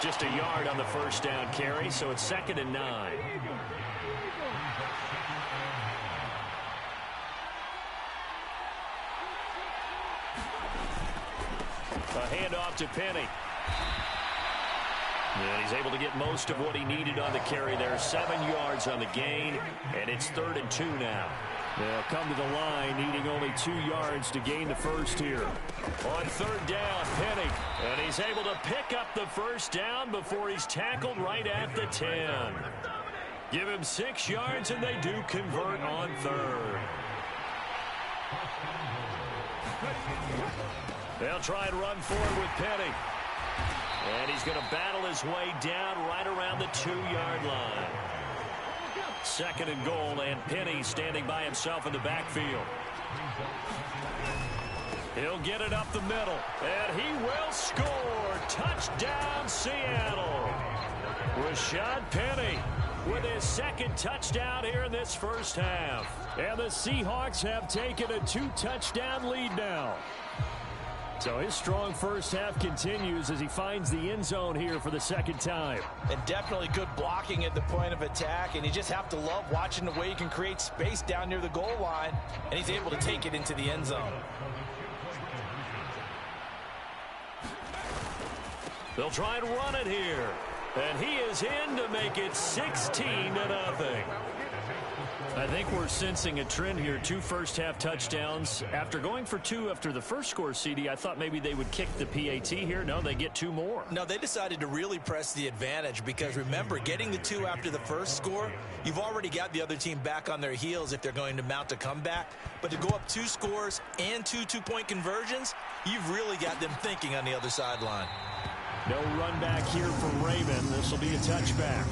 Just a yard on the 1st down carry, so it's 2nd and 9. A handoff to Penny. And he's able to get most of what he needed on the carry there. 7 yards on the gain, and it's 3rd and 2 now. They'll come to the line, needing only 2 yards to gain the 1st here. On 3rd down, Penny. And he's able to pick up the 1st down before he's tackled right at the 10. Give him 6 yards, and they do convert on 3rd. They'll try and run forward with Penny. And he's going to battle his way down right around the 2-yard line. 2nd and goal, and Penny standing by himself in the backfield. He'll get it up the middle, and he will score. Touchdown, Seattle. Rashad Penny with his 2nd touchdown here in this 1st half. And the Seahawks have taken a 2-touchdown lead now. So his strong 1st half continues as he finds the end zone here for the 2nd time. And definitely good blocking at the point of attack, and you just have to love watching the way you can create space down near the goal line, and he's able to take it into the end zone. They'll try and run it here, and he is in to make it 16-0. I think we're sensing a trend here. 2 first-half touchdowns. After going for 2 after the first score, CD, I thought maybe they would kick the PAT here. No, they get 2 more. No, they decided to really press the advantage because, remember, getting the 2 after the first score, you've already got the other team back on their heels if they're going to mount a comeback. But to go up 2 scores and 2 two-point conversions, you've really got them thinking on the other sideline. No run back here from Raymond. This will be a touchback.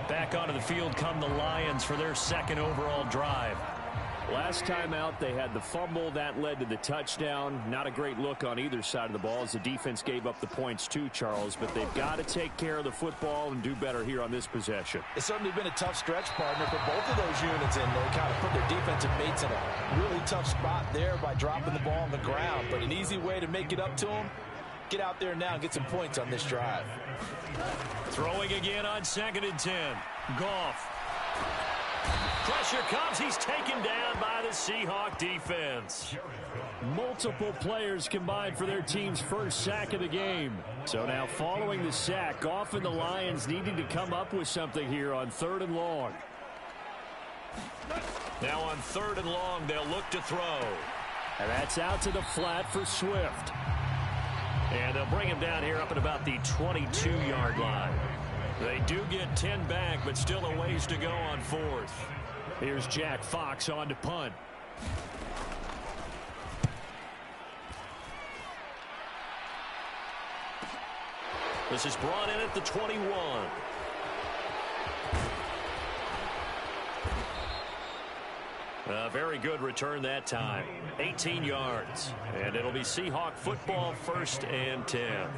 Back onto the field come the Lions for their 2nd overall drive. Last time out, they had the fumble. That led to the touchdown. Not a great look on either side of the ball as the defense gave up the points too, Charles. But they've got to take care of the football and do better here on this possession. It's certainly been a tough stretch, partner, for both of those units, and they kind of put their defensive mates in a really tough spot there by dropping the ball on the ground. But an easy way to make it up to them, get out there now and get some points on this drive. Throwing again on 2nd and 10. Goff. Pressure comes. He's taken down by the Seahawk defense. Multiple players combined for their team's first sack of the game. So now following the sack, Goff and the Lions needing to come up with something here on 3rd and long. Now on 3rd and long, they'll look to throw. And that's out to the flat for Swift. And they'll bring him down here up at about the 22-yard line. They do get 10 back, but still a ways to go on fourth. Here's Jack Fox on to punt. This is brought in at the 21. A very good return that time. 18 yards. And it'll be Seahawk football, 1st and 10.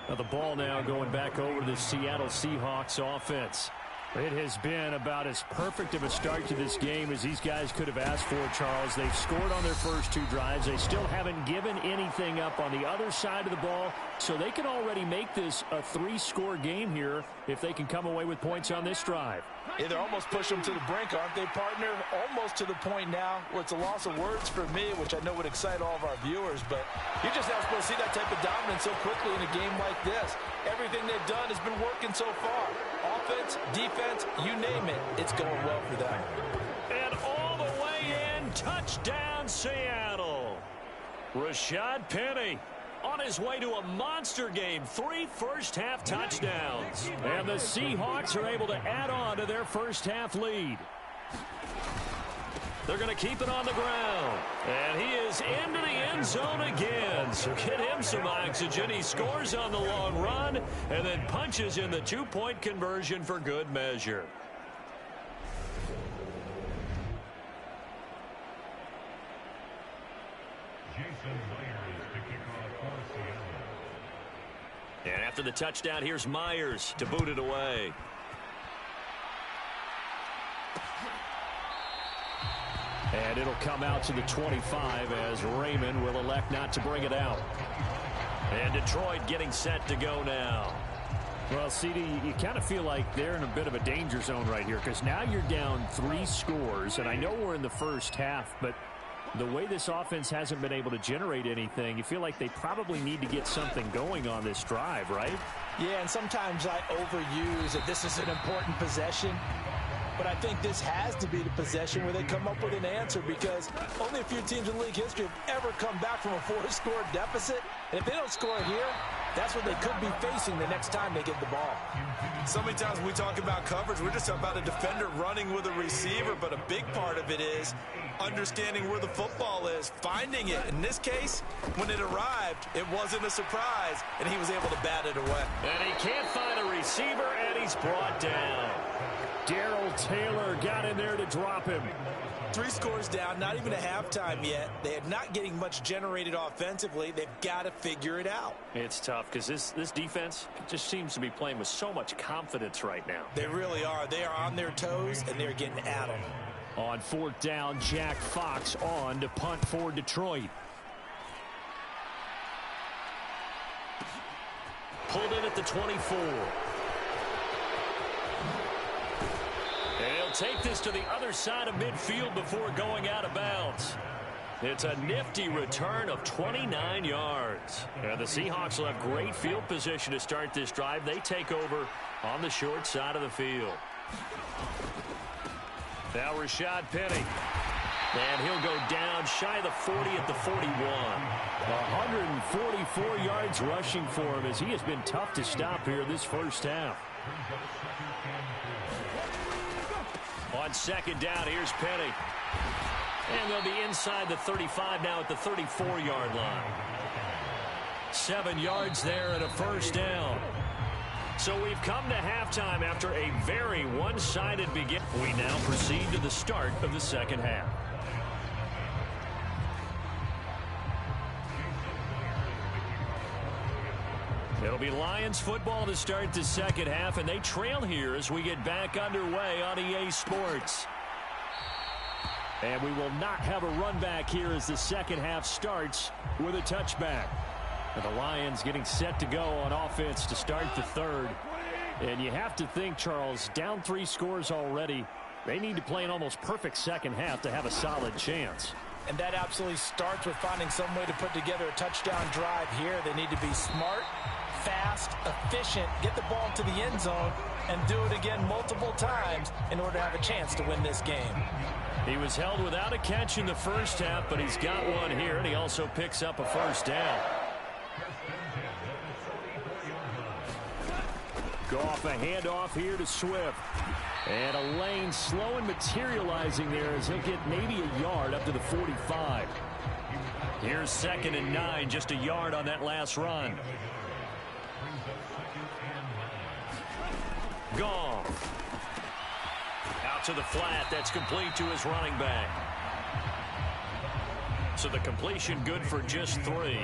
Now the ball now going back over to the Seattle Seahawks offense. It has been about as perfect of a start to this game as these guys could have asked for, Charles. They've scored on their first 2 drives. They still haven't given anything up on the other side of the ball, so they can already make this a 3-score game here if they can come away with points on this drive. Yeah, they're almost pushing them to the brink, aren't they, partner? Almost to the point now where it's a loss of words for me, which I know would excite all of our viewers, but you're just not supposed to see that type of dominance so quickly in a game like this. Everything they've done has been working so far. Offense, defense, you name it, it's going well for them. And all the way in, touchdown Seattle. Rashad Penny on his way to a monster game. 3 first-half touchdowns. And the Seahawks are able to add on to their first-half lead. They're going to keep it on the ground. And he is into the end zone again. So get him some oxygen. He scores on the long run and then punches in the 2-point conversion for good measure. And after the touchdown, here's Myers to boot it away. And it'll come out to the 25 as Raymond will elect not to bring it out. And Detroit getting set to go now. Well, CD, you kind of feel like they're in a bit of a danger zone right here because now you're down 3 scores. And I know we're in the first half, but the way this offense hasn't been able to generate anything, you feel like they probably need to get something going on this drive, right? Yeah, and sometimes I overuse that this is an important possession. But I think this has to be the possession where they come up with an answer because only a few teams in league history have ever come back from a 4-score deficit. And if they don't score here, that's what they could be facing the next time they get the ball. So many times when we talk about coverage, we're just talking about a defender running with a receiver, but a big part of it is understanding where the football is, finding it. In this case, when it arrived, it wasn't a surprise, and he was able to bat it away. And he can't find a receiver, and he's brought down. Darrell Taylor got in there to drop him. 3 scores down, not even a halftime yet. They are not getting much generated offensively. They've got to figure it out. It's tough because this defense just seems to be playing with so much confidence right now. They really are. They are on their toes, and they're getting at them. On 4th down, Jack Fox on to punt for Detroit. Pulled in at the 24. And he'll take this to the other side of midfield before going out of bounds. It's a nifty return of 29 yards. And the Seahawks will have great field position to start this drive. They take over on the short side of the field. Now Rashad Penny. And he'll go down shy of the 40 at the 41. 144 yards rushing for him as he has been tough to stop here this first half. On 2nd down, here's Penny. And they'll be inside the 35 now at the 34-yard line. 7 yards there and a first down. So we've come to halftime after a very one-sided beginning. We now proceed to the start of the second half. It'll be Lions football to start the second half, and they trail here as we get back underway on EA Sports. And we will not have a run back here as the second half starts with a touchback. And the Lions getting set to go on offense to start the third. And you have to think, Charles, down 3 scores already. They need to play an almost perfect second half to have a solid chance. And that absolutely starts with finding some way to put together a touchdown drive here. They need to be smart, fast, efficient, get the ball to the end zone, and do it again multiple times in order to have a chance to win this game. He was held without a catch in the first half, but he's got one here, and he also picks up a first down. Goff, a handoff here to Swift. And a lane slow and materializing there as he'll get maybe a yard up to the 45. Here's 2nd and 9, just a yard on that last run. Goff. Out to the flat. That's complete to his running back. So the completion good for just 3.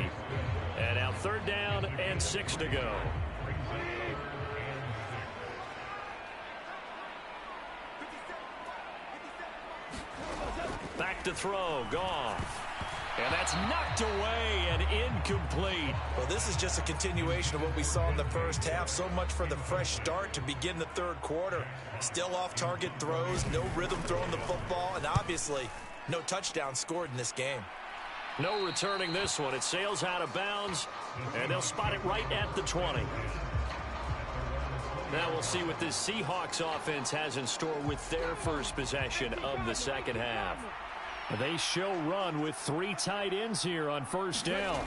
And now 3rd down and 6 to go. Back to throw. Goff. And that's knocked away and incomplete. Well, this is just a continuation of what we saw in the first half. So much for the fresh start to begin the 3rd quarter. Still off-target throws, no rhythm throwing the football, and obviously no touchdown scored in this game. No returning this one. It sails out of bounds, and they'll spot it right at the 20. Now we'll see what this Seahawks offense has in store with their first possession of the second half. They show run with 3 tight ends here on 1st down.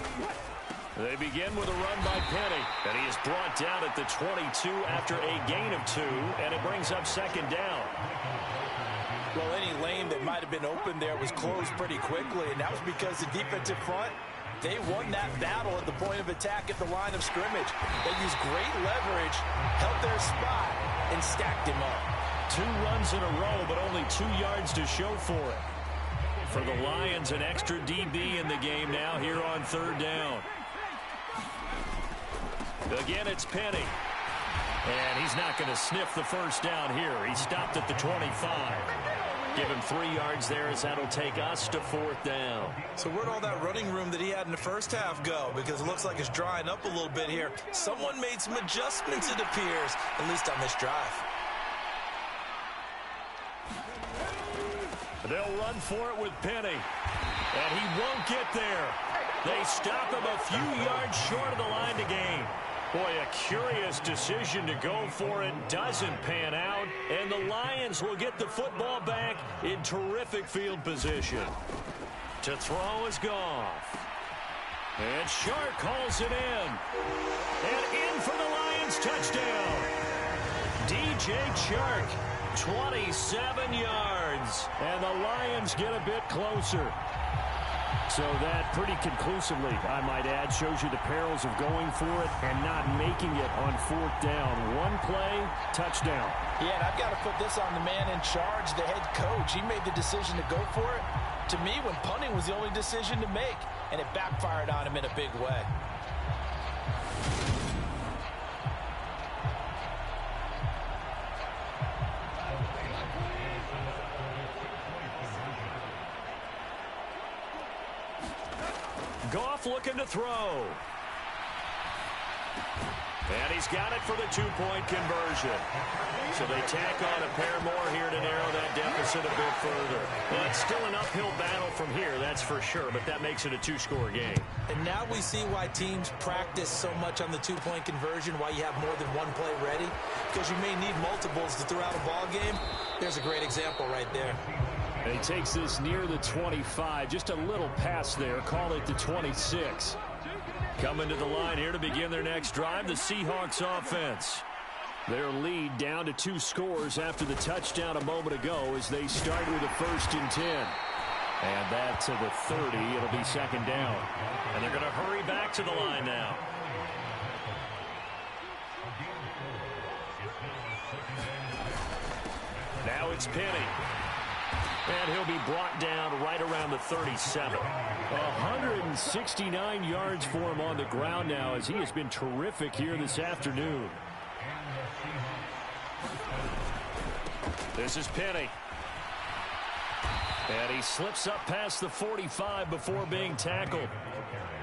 They begin with a run by Penny, and he is brought down at the 22 after a gain of 2, and it brings up 2nd down. Well, any lane that might have been open there was closed pretty quickly, and that was because the defensive front, they won that battle at the point of attack at the line of scrimmage. They used great leverage, held their spot, and stacked him up. 2 runs in a row, but only 2 yards to show for it. For the Lions, an extra DB in the game now here on 3rd down. Again, it's Penny. And he's not going to sniff the first down here. He stopped at the 25. Give him 3 yards there as that'll take us to 4th down. So where'd all that running room that he had in the first half go? Because it looks like it's drying up a little bit here. Someone made some adjustments, it appears, at least on this drive. They'll run for it with Penny. And he won't get there. They stop him a few yards short of the line to gain. Boy, a curious decision to go for it. Doesn't pan out. And the Lions will get the football back in terrific field position. To throw is Goff. And Shark calls it in. And in for the Lions touchdown. DJ Chark. 27 yards, and the Lions get a bit closer. So that pretty conclusively, I might add, shows you the perils of going for it and not making it on 4th down. 1 play, touchdown. Yeah, and I've got to put this on the man in charge, the head coach. He made the decision to go for it. To me, when punting was the only decision to make, and it backfired on him in a big way. Goff looking to throw. And he's got it for the 2-point conversion. So they tack on a pair more here to narrow that deficit a bit further. Well, it's still an uphill battle from here, that's for sure, but that makes it a 2-score game. And now we see why teams practice so much on the 2-point conversion, why you have more than 1 play ready, because you may need multiples to throw out a ball game. There's a great example right there. And he takes this near the 25. Just a little pass there. Call it the 26. Coming to the line here to begin their next drive, the Seahawks offense. Their lead down to 2 scores after the touchdown a moment ago as they start with a 1st and 10. And that to the 30. It'll be 2nd down. And they're going to hurry back to the line now. Now it's Penny. And he'll be brought down right around the 37. 169 yards for him on the ground now as he has been terrific here this afternoon. This is Penny. And he slips up past the 45 before being tackled.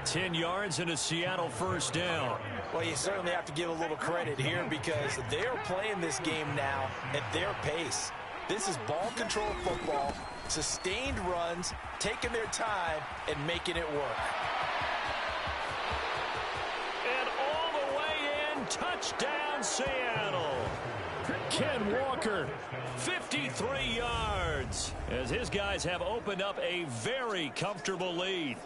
10 yards and a Seattle 1st down. Well, you certainly have to give a little credit here because they're playing this game now at their pace. This is ball control football, sustained runs, taking their time, and making it work. And all the way touchdown, Seattle. Ken Walker, 53 yards, as his guys have opened up a very comfortable lead.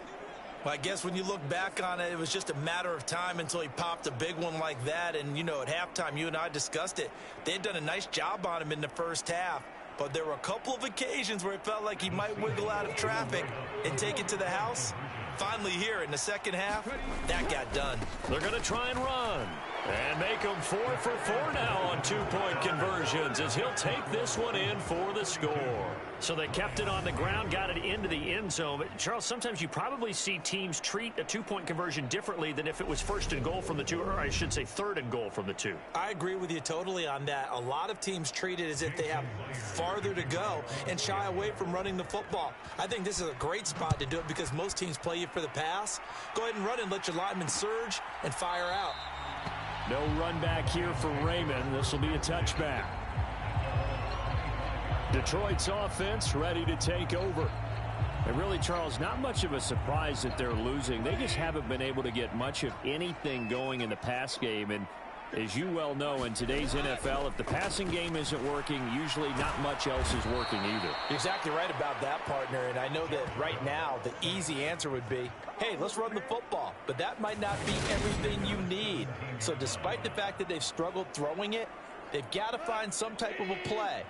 Well, I guess when you look back on it, it was just a matter of time until he popped a big one like that. And, you know, at halftime, you and I discussed it. They had done a nice job on him in the first half. But there were a couple of occasions where it felt like he might wiggle out of traffic and take it to the house. Finally here in the second half, that got done. They're going to try and run. And make them 4 for 4 now on two-point conversions as he'll take this one in for the score. So they kept it on the ground, got it into the end zone. But Charles, sometimes you probably see teams treat a two-point conversion differently than if it was first and goal from the two, or I should say third and goal from the two. I agree with you totally on that. A lot of teams treat it as if they have farther to go and shy away from running the football. I think this is a great spot to do it because most teams play you for the pass. Go ahead and run and let your linemen surge and fire out. No run back here for Raymond. This will be a touchback. Detroit's offense ready to take over. And really, Charles, not much of a surprise that they're losing. They just haven't been able to get much of anything going in the pass game. And as you well know, in today's NFL, if the passing game isn't working, usually not much else is working either. You're exactly right about that, partner. And I know that right now the easy answer would be, hey, let's run the football. But that might not be everything you need. So despite the fact that they've struggled throwing it, they've got to find some type of a play,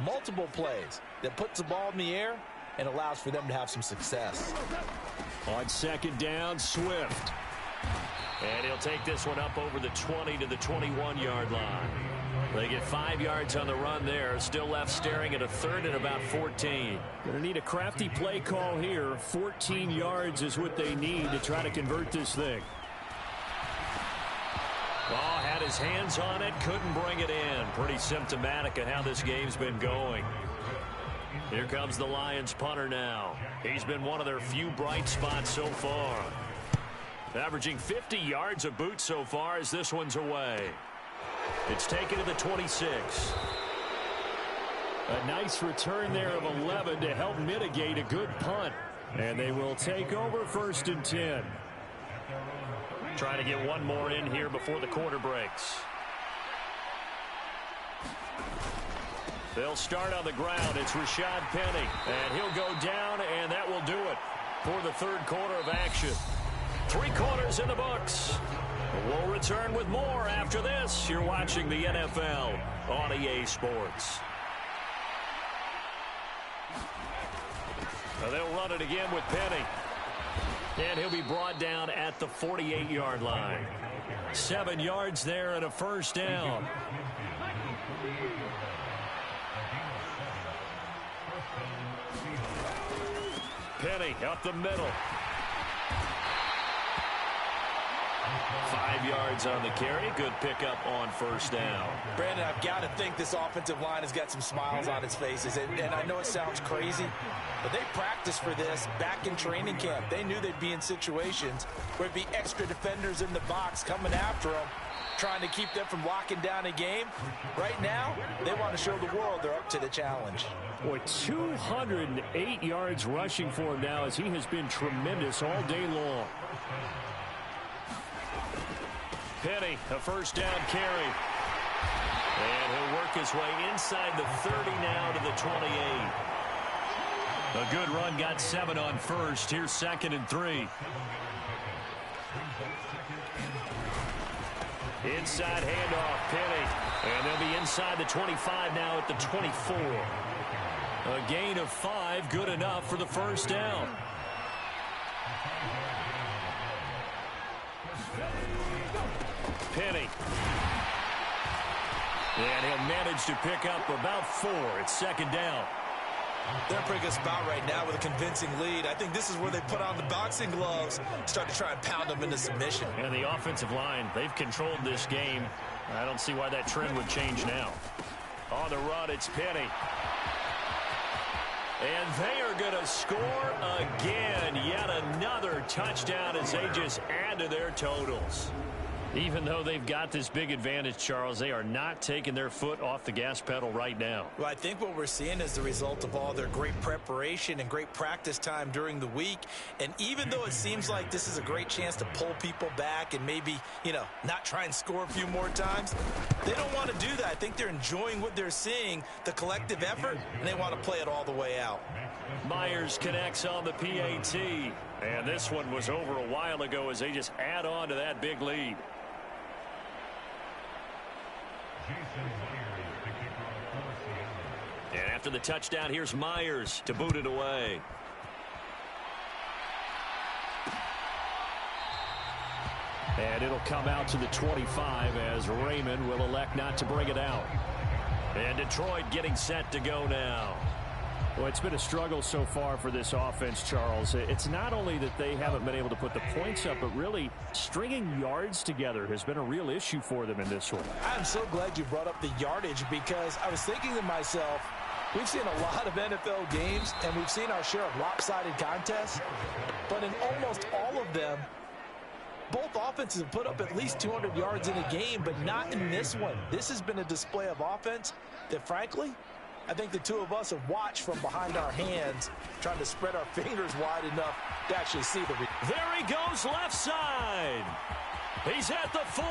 multiple plays, that puts the ball in the air and allows for them to have some success. On second down, Swift. And he'll take this one up over the 20 to the 21-yard line. They get 5 yards on the run there. Still left staring at a third and about 14. Going to need a crafty play call here. 14 yards is what they need to try to convert this thing. Oh, had his hands on it. Couldn't bring it in. Pretty symptomatic of how this game's been going. Here comes the Lions punter now. He's been one of their few bright spots so far. Averaging 50 yards a boot so far as this one's away. It's taken to the 26. A nice return there of 11 to help mitigate a good punt. And they will take over 1st and 10. Trying to get one more in here before the quarter breaks. They'll start on the ground. It's Rashad Penny. And he'll go down, and that will do it for the third quarter of action. 3 quarters in the books. We'll return with more after this. You're watching the NFL on EA Sports. They'll run it again with Penny. And he'll be brought down at the 48-yard line. 7 yards there and a first down. Penny up the middle. 5 yards on the carry. Good pickup on first down. Brandon, I've got to think this offensive line has got some smiles on its faces. And I know it sounds crazy, but they practiced for this back in training camp. They knew they'd be in situations where it'd be extra defenders in the box coming after them, trying to keep them from locking down a game. Right now, they want to show the world they're up to the challenge. Boy, 208 yards rushing for him now as he has been tremendous all day long. Penny, a first down carry. And he'll work his way inside the 30 now to the 28. A good run, got 7 on first. Here's 2nd and 3. Inside handoff, Penny. And they'll be inside the 25 now at the 24. A gain of 5, good enough for the first down. Penny. And he'll manage to pick up about 4. It's 2nd down. They're in a pretty good spot right now with a convincing lead. I think this is where they put on the boxing gloves, start to try and pound them into submission. And the offensive line, they've controlled this game. I don't see why that trend would change now. On the run, it's Penny. And they are going to score again. Yet another touchdown as they just add to their totals. Even though they've got this big advantage, Charles, they are not taking their foot off the gas pedal right now. Well, I think what we're seeing is the result of all their great preparation and great practice time during the week. And even though it seems like this is a great chance to pull people back and maybe, not try and score a few more times, they don't want to do that. I think they're enjoying what they're seeing, the collective effort, and they want to play it all the way out. Myers connects on the PAT. And this one was over a while ago as they just add on to that big lead. And after the touchdown, here's Myers to boot it away. And it'll come out to the 25 as Raymond will elect not to bring it out. And Detroit getting set to go now. Well, it's been a struggle so far for this offense, Charles. It's not only that they haven't been able to put the points up, but really stringing yards together has been a real issue for them in this one. I'm so glad you brought up the yardage because I was thinking to myself, we've seen a lot of NFL games and we've seen our share of lopsided contests, but in almost all of them, both offenses have put up at least 200 yards in a game, but not in this one. This has been a display of offense that, frankly, I think the two of us have watched from behind our hands, trying to spread our fingers wide enough to actually see the. There he goes left side. He's at the 40.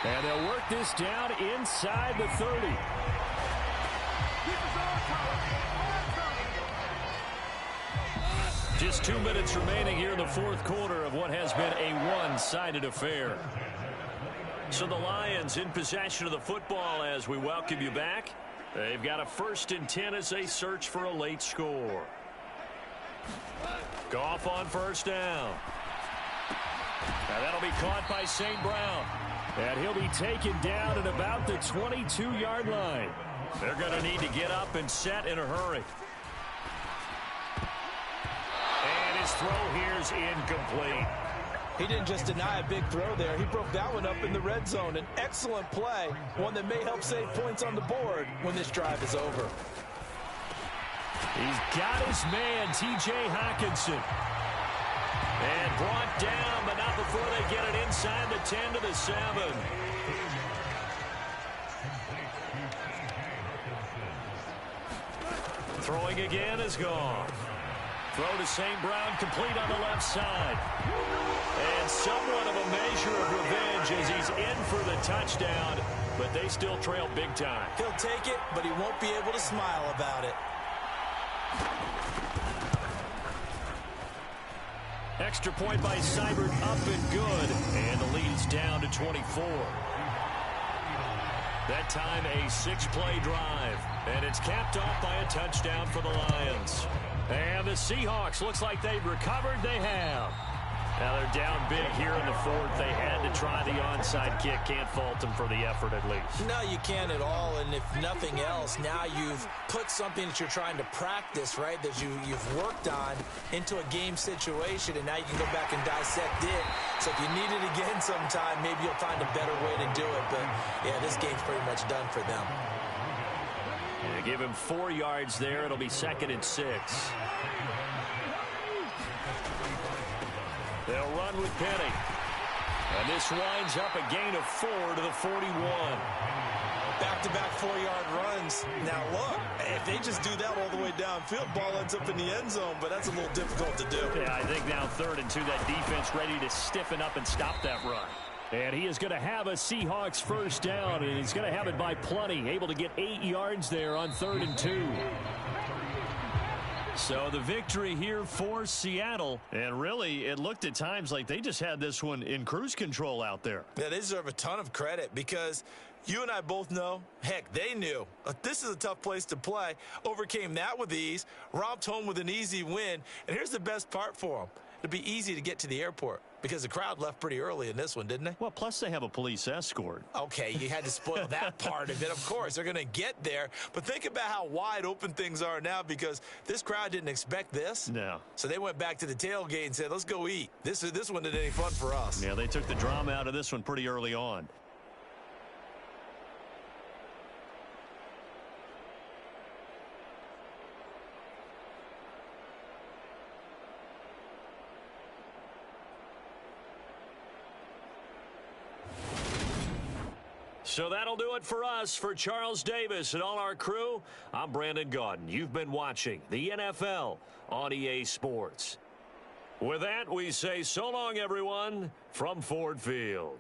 And they'll work this down inside the 30. Just 2 minutes remaining here in the fourth quarter of what has been a one-sided affair. So the Lions in possession of the football as we welcome you back. They've got a 1st and 10 as they search for a late score. Goff on first down. Now that'll be caught by St. Brown. And he'll be taken down at about the 22-yard line. They're going to need to get up and set in a hurry. And his throw here's incomplete. He didn't just deny a big throw there. He broke that one up in the red zone. An excellent play, one that may help save points on the board when this drive is over. He's got his man, T.J. Hawkinson. And brought down, but not before they get it inside the 10 to the 7. Throwing again is gone. Throw to St. Brown, complete on the left side. And somewhat of a measure of revenge as he's in for the touchdown, but they still trail big time. He'll take it, but he won't be able to smile about it. Extra point by Seibert, up and good, and the lead's down to 24. That time a 6-play drive, and it's capped off by a touchdown for the Lions. And the Seahawks, looks like they've recovered. They have. Now they're down big here in the fourth. They had to try the onside kick. Can't fault them for the effort at least. No, you can't at all. And if nothing else, now you've put something that you're trying to practice, right, that you've worked on into a game situation, and now you can go back and dissect it. So if you need it again sometime, maybe you'll find a better way to do it. But, yeah, this game's pretty much done for them. Yeah, give him 4 yards there. It'll be 2nd and 6. They'll run with Penny. And this winds up a gain of 4 to the 41. Back-to-back 4-yard runs. Now, look, if they just do that all the way downfield, ball ends up in the end zone, but that's a little difficult to do. Yeah, I think now 3rd and 2, that defense ready to stiffen up and stop that run. And he is going to have a Seahawks first down, and he's going to have it by plenty, able to get 8 yards there on 3rd and 2. So the victory here for Seattle. And really, it looked at times like they just had this one in cruise control out there. Yeah, they deserve a ton of credit because you and I both know, heck, they knew. This is a tough place to play. Overcame that with ease, romped home with an easy win. And here's the best part for them. It'll be easy to get to the airport because the crowd left pretty early in this one, didn't they? Well, plus they have a police escort. Okay, you had to spoil that part of it. Of course, they're going to get there. But think about how wide open things are now because this crowd didn't expect this. No. So they went back to the tailgate and said, let's go eat. This one isn't any fun for us. Yeah, they took the drama out of this one pretty early on. So that'll do it for us. For Charles Davis and all our crew, I'm Brandon Gaudin. You've been watching the NFL on EA Sports. With that, we say so long, everyone, from Ford Field.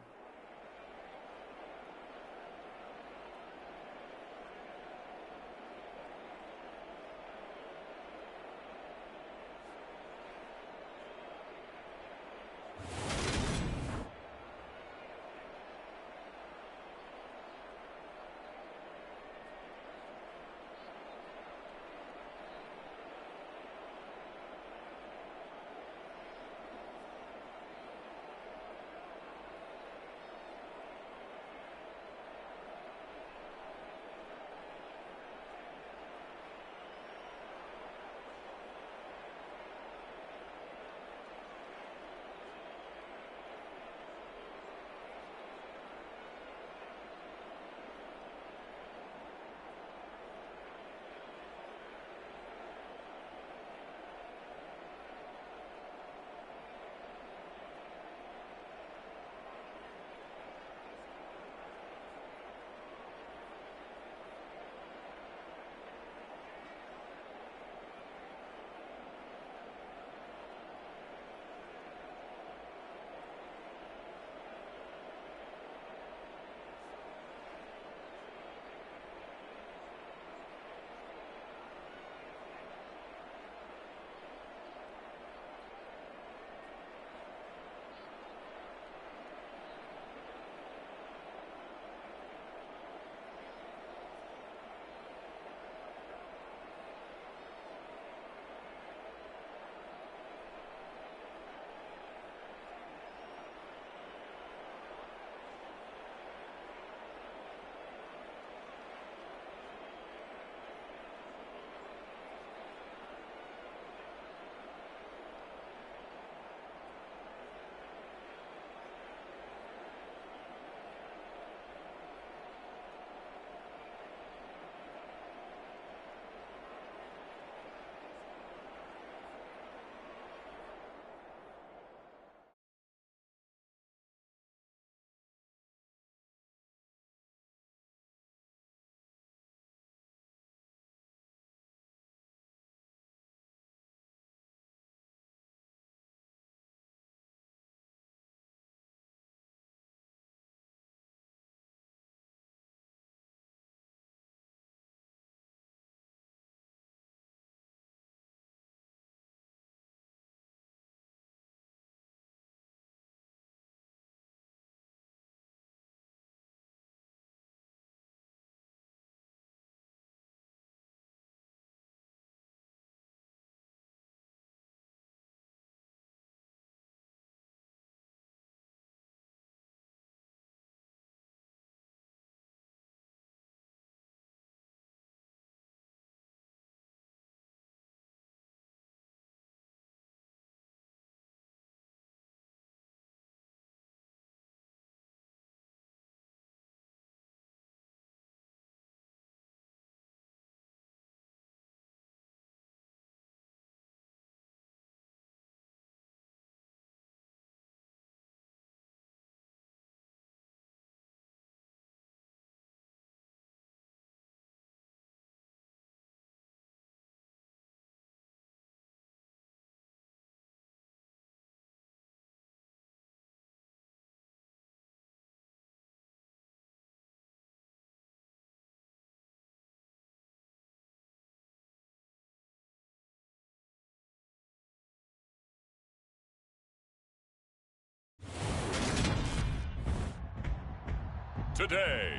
Today,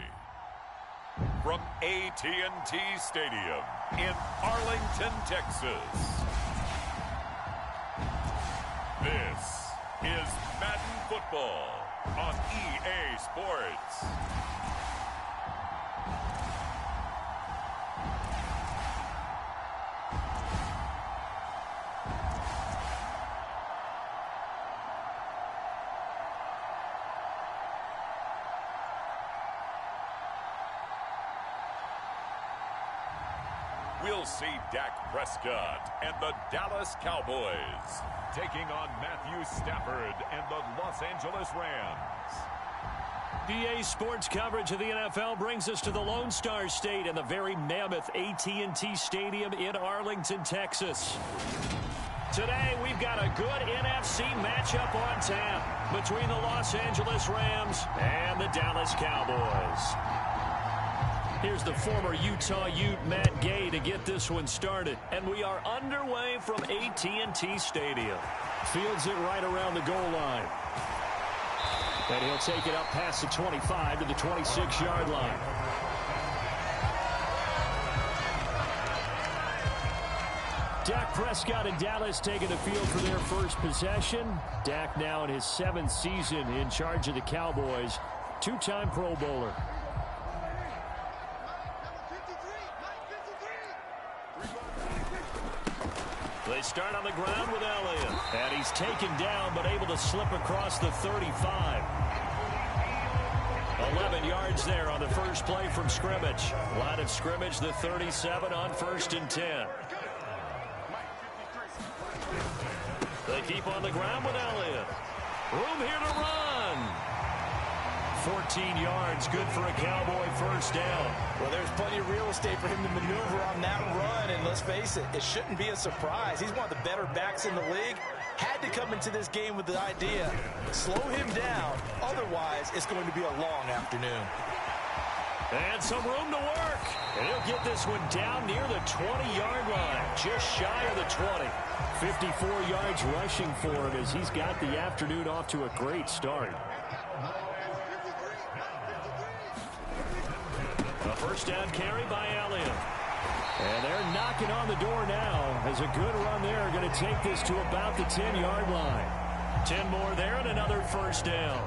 from AT&T Stadium in Arlington, Texas, this is Madden Football on EA Sports. We'll see Dak Prescott and the Dallas Cowboys taking on Matthew Stafford and the Los Angeles Rams. EA Sports coverage of the NFL brings us to the Lone Star State and the very mammoth AT&T Stadium in Arlington, Texas. Today, we've got a good NFC matchup on tap between the Los Angeles Rams and the Dallas Cowboys. Here's the former Utah Ute, Matt Gay, to get this one started. And we are underway from AT&T Stadium. Fields it right around the goal line. And he'll take it up past the 25 to the 26-yard line. Dak Prescott and Dallas taking the field for their first possession. Dak now in his 7th season in charge of the Cowboys. Two-time Pro Bowler. They start on the ground with Elliott. And he's taken down but able to slip across the 35. 11 yards there on the first play from scrimmage. Line of scrimmage, the 37 on 1st and 10. They keep on the ground with Elliott. Room here to run. 14 yards, good for a Cowboy first down. Well, there's plenty of real estate for him to maneuver on that run, and let's face it, it shouldn't be a surprise. He's one of the better backs in the league. Had to come into this game with the idea, slow him down, otherwise it's going to be a long afternoon. And some room to work. And he'll get this one down near the 20-yard line, just shy of the 20. 54 yards rushing for him as he's got the afternoon off to a great start. A first down carry by Elliott. And they're knocking on the door now as a good run there going to take this to about the 10-yard line. 10 more there and another first down.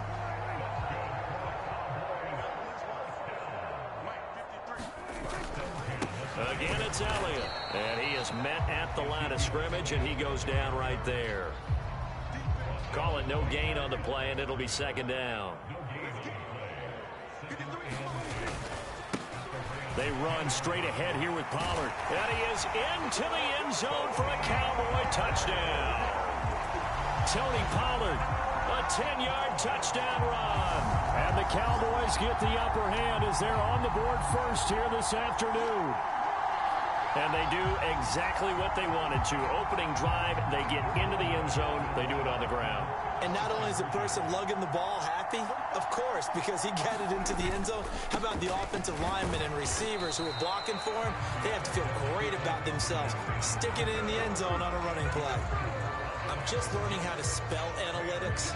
Again, it's Elliott. And he is met at the line of scrimmage, and he goes down right there. Call it no gain on the play, and it'll be second down. They run straight ahead here with Pollard. And he is into the end zone for a Cowboy touchdown. Tony Pollard, a 10-yard touchdown run. And the Cowboys get the upper hand as they're on the board first here this afternoon. And they do exactly what they wanted to. Opening drive, they get into the end zone. They do it on the ground. And not only is the person lugging the ball happy, of course, because he got it into the end zone. How about the offensive linemen and receivers who are blocking for him? They have to feel great about themselves, sticking it in the end zone on a running play. I'm just learning how to spell analytics,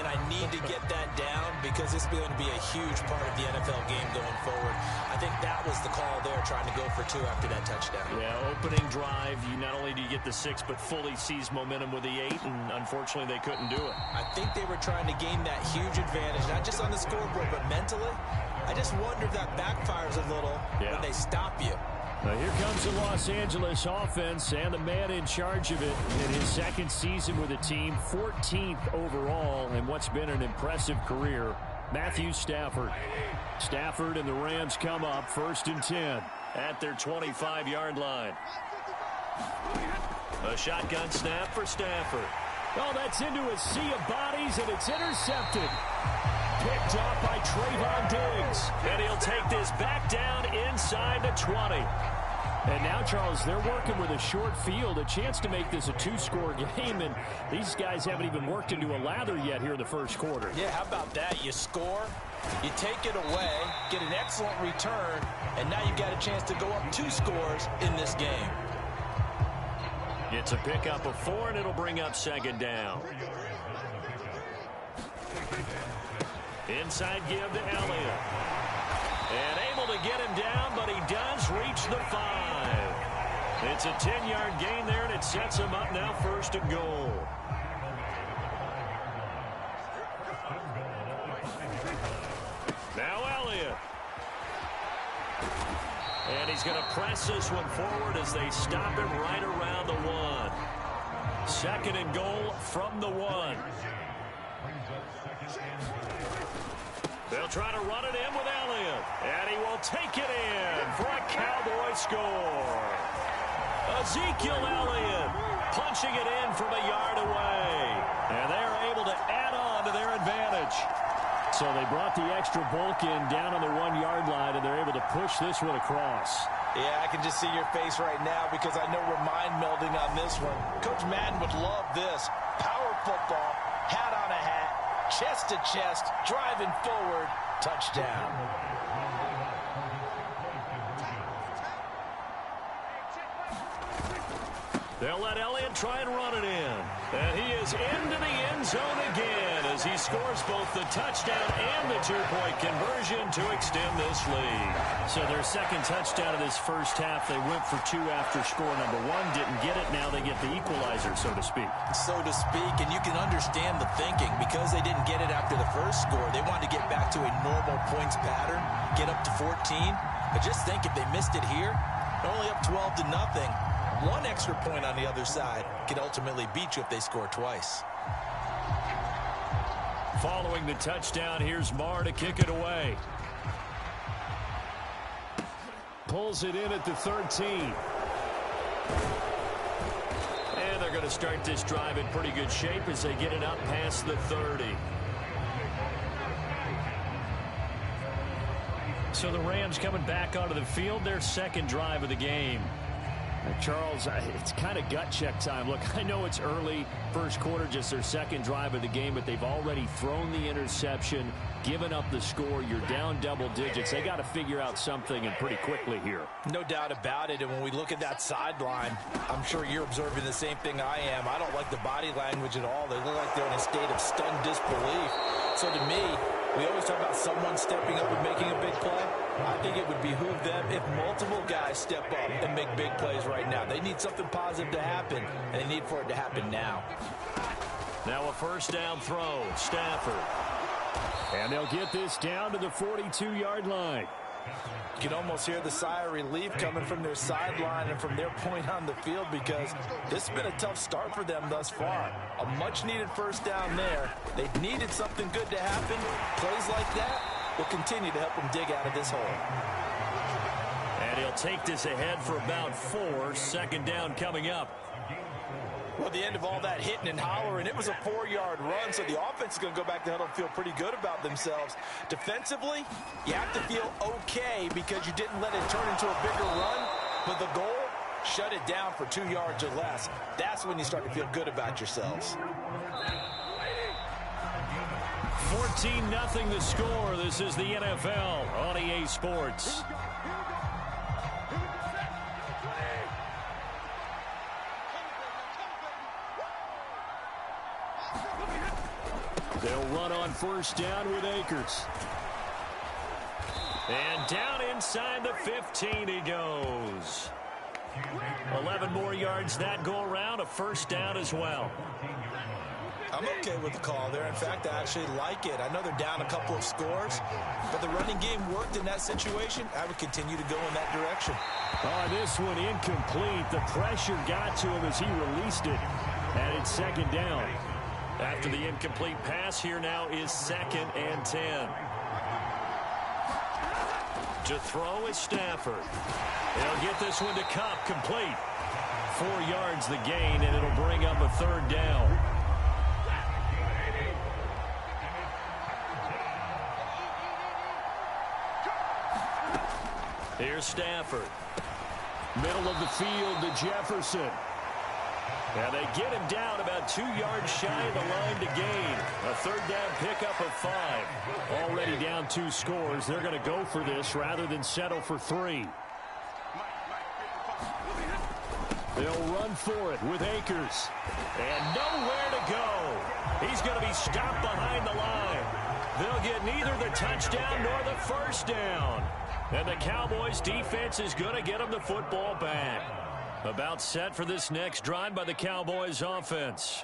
and I need to get that down because it's going to be a huge part of the NFL game going forward. I think that was the call there, trying to go for 2 after that touchdown. Yeah, opening drive, you not only do you get the 6, but fully seize momentum with the 8, and unfortunately they couldn't do it. I think they were trying to gain that huge advantage, not just on the scoreboard, but mentally. I just wonder if that backfires a little when they stop you. Now here comes the Los Angeles offense and the man in charge of it in his 2nd season with the team, 14th overall in what's been an impressive career, Matthew Stafford. Stafford and the Rams come up 1st and 10 at their 25-yard line. A shotgun snap for Stafford. Oh, that's into a sea of bodies, and it's intercepted. Picked off by Trayvon Diggs. And he'll take this back down inside the 20. And now, Charles, they're working with a short field, a chance to make this a 2-score game, and these guys haven't even worked into a lather yet here in the first quarter. Yeah, how about that? You score, you take it away, get an excellent return, and now you've got a chance to go up 2 scores in this game. It's a pickup of 4, and it'll bring up second down. Inside give to Elliott. And able to get him down, but he does reach the 5. It's a 10-yard gain there, and it sets him up now 1st and goal. Now Elliott. And he's going to press this one forward as they stop him right around the 1. 2nd and goal from the 1. They'll try to run it in with Elliott. And he will take it in for a Cowboy score. Ezekiel Elliott punching it in from a yard away. And they're able to add on to their advantage. So they brought the extra bulk in down on the 1-yard line, and they're able to push this one across. Yeah, I can just see your face right now because I know we're mind melding on this one. Coach Madden would love this. Power football, hat on a hat, chest to chest, driving forward, touchdown. They'll let Elliott try and run it in. And he is into the end zone again as he scores both the touchdown and the 2-point conversion to extend this lead. So their second touchdown of this first half, they went for 2 after score number 1. Didn't get it. Now they get the equalizer, so to speak. So to speak, and you can understand the thinking. Because they didn't get it after the first score, they wanted to get back to a normal points pattern, get up to 14. But just think if they missed it here, they're only up 12-0. 1 extra point on the other side can ultimately beat you if they score twice. Following the touchdown, here's Marr to kick it away. Pulls it in at the 13. And they're going to start this drive in pretty good shape as they get it up past the 30. So the Rams coming back onto the field, their second drive of the game. Charles, it's kind of gut check time. Look, I know it's early, first quarter, just their second drive of the game, but they've already thrown the interception, given up the score. You're down double digits. They got to figure out something, and pretty quickly here. No doubt about it, and when we look at that sideline, I'm sure you're observing the same thing I am. I don't like the body language at all. They look like they're in a state of stunned disbelief. So to me, we always talk about someone stepping up and making a big play. I think it would behoove them if multiple guys step up and make big plays right now. They need something positive to happen, and they need for it to happen now. Now a first down throw, Stafford. And they'll get this down to the 42-yard line. You can almost hear the sigh of relief coming from their sideline and from their point on the field because this has been a tough start for them thus far. A much-needed first down there. They've needed something good to happen. Plays like that will continue to help them dig out of this hole. And he'll take this ahead for about 4. Second down coming up. Well, the end of all that hitting and hollering, it was a 4-yard run, so the offense is going to go back to huddle and feel pretty good about themselves. Defensively, you have to feel okay because you didn't let it turn into a bigger run, but the goal, shut it down for 2 yards or less. That's when you start to feel good about yourselves. 14-0 the score. This is the NFL on EA Sports. They'll run on first down with Akers. And down inside the 15 he goes. 11 more yards that go around, a first down as well. I'm okay with the call there. In fact, I actually like it. I know they're down a couple of scores, but the running game worked in that situation. I would continue to go in that direction. Oh, this one incomplete. The pressure got to him as he released it, and it's second down. After the incomplete pass, here now is 2nd and 10. To throw is Stafford. He'll get this one to Kupp, complete. 4 yards the gain, and it'll bring up a third down. Here's Stafford. Middle of the field to Jefferson. And they get him down about 2 yards shy of the line to gain. A third down pickup of 5. Already down 2 scores. They're going to go for this rather than settle for 3. They'll run for it with Akers. And nowhere to go. He's going to be stopped behind the line. They'll get neither the touchdown nor the first down. And the Cowboys defense is going to get them the football back. About set for this next drive by the Cowboys offense.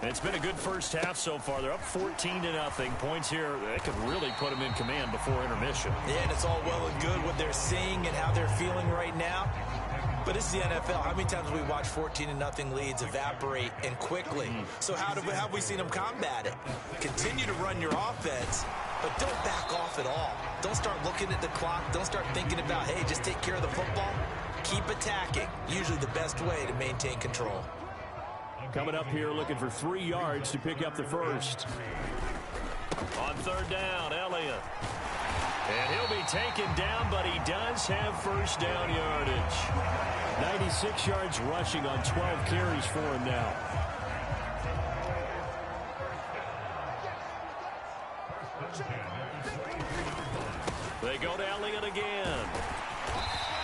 And it's been a good first half so far. They're up 14-0. Points here, they could really put them in command before intermission. Yeah, and it's all well and good what they're seeing and how they're feeling right now. But it's the NFL. How many times have we watched 14-0 leads evaporate and quickly? So how have we seen them combat it? Continue to run your offense, but don't back off at all. Don't start looking at the clock. Don't start thinking about, hey, just take care of the football. Keep attacking. Usually the best way to maintain control. Coming up here looking for 3 yards to pick up the first. On third down, Elliott. And he'll be taken down, but he does have first down yardage. 96 yards rushing on 12 carries for him now. They go to Elliott again.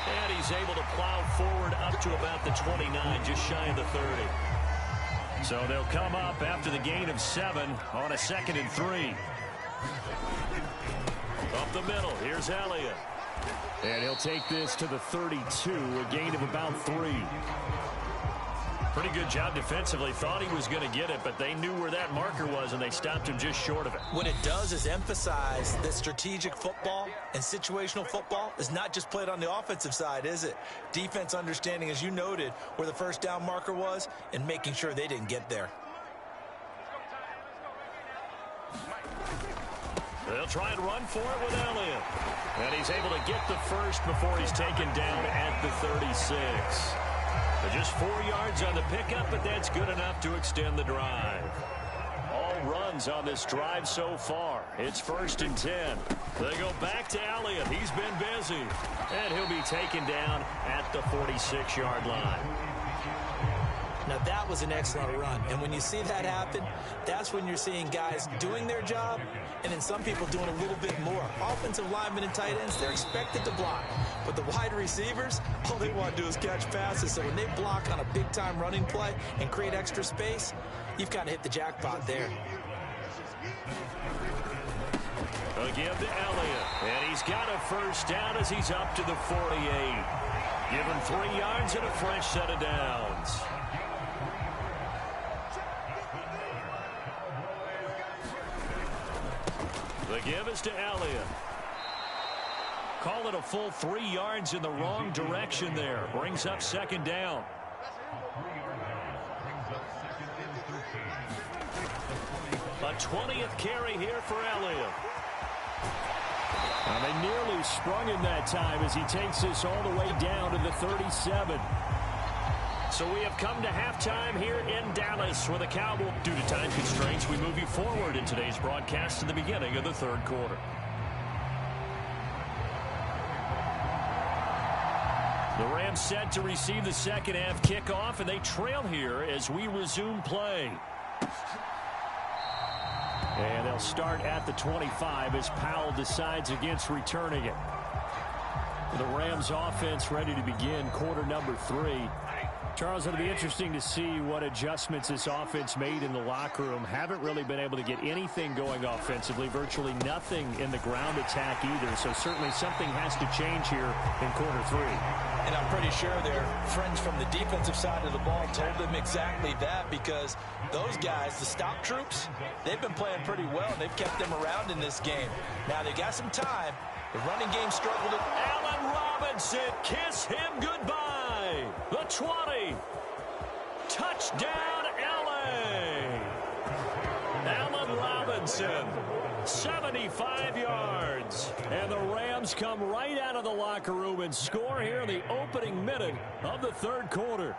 And he's able to plow forward up to about the 29, just shy of the 30. So they'll come up after the gain of 7 on a 2nd and 3. Up the middle, here's Elliott. And he'll take this to the 32, a gain of about 3. Pretty good job defensively. Thought he was going to get it, but they knew where that marker was, and they stopped him just short of it. What it does is emphasize that strategic football and situational football is not just played on the offensive side, is it? Defense understanding, as you noted, where the first down marker was and making sure they didn't get there. They'll try and run for it with Elliott. And he's able to get the first before he's taken down at the 36. But just 4 yards on the pickup, but that's good enough to extend the drive. All runs on this drive so far. It's 1st and 10. They go back to Elliott. He's been busy. And he'll be taken down at the 46-yard line. Now, that was an excellent run. And when you see that happen, that's when you're seeing guys doing their job and then some people doing a little bit more. Offensive linemen and tight ends, they're expected to block. But the wide receivers, all they want to do is catch passes. So when they block on a big-time running play and create extra space, you've kind of hit the jackpot there. Again to Elliott. And he's got a first down as he's up to the 48. Give him 3 yards and a fresh set of downs. The give is to Elliott. Call it a full 3 yards in the wrong direction there. Brings up 2nd down. A 20th carry here for Elliott. And they nearly sprung him that time as he takes this all the way down to the 37. So we have come to halftime here in Dallas with the Cowboys. Due to time constraints, we move you forward in today's broadcast to the beginning of the 3rd quarter. The Rams set to receive the 2nd half kickoff, and they trail here as we resume play. And they'll start at the 25 as Powell decides against returning it. The Rams offense ready to begin quarter number 3. Charles, it'll be interesting to see what adjustments this offense made in the locker room. Haven't really been able to get anything going offensively, virtually nothing in the ground attack either. So certainly something has to change here in quarter 3. And I'm pretty sure their friends from the defensive side of the ball told them exactly that, because those guys, the stop troops, they've been playing pretty well. They've kept them around in this game. Now they got some time. The running game struggled. Allen Robinson, kiss him goodbye. The 20. Touchdown, LA. Allen Robinson, 75 yards. And the Rams come right out of the locker room and score here in the opening minute of the 3rd quarter.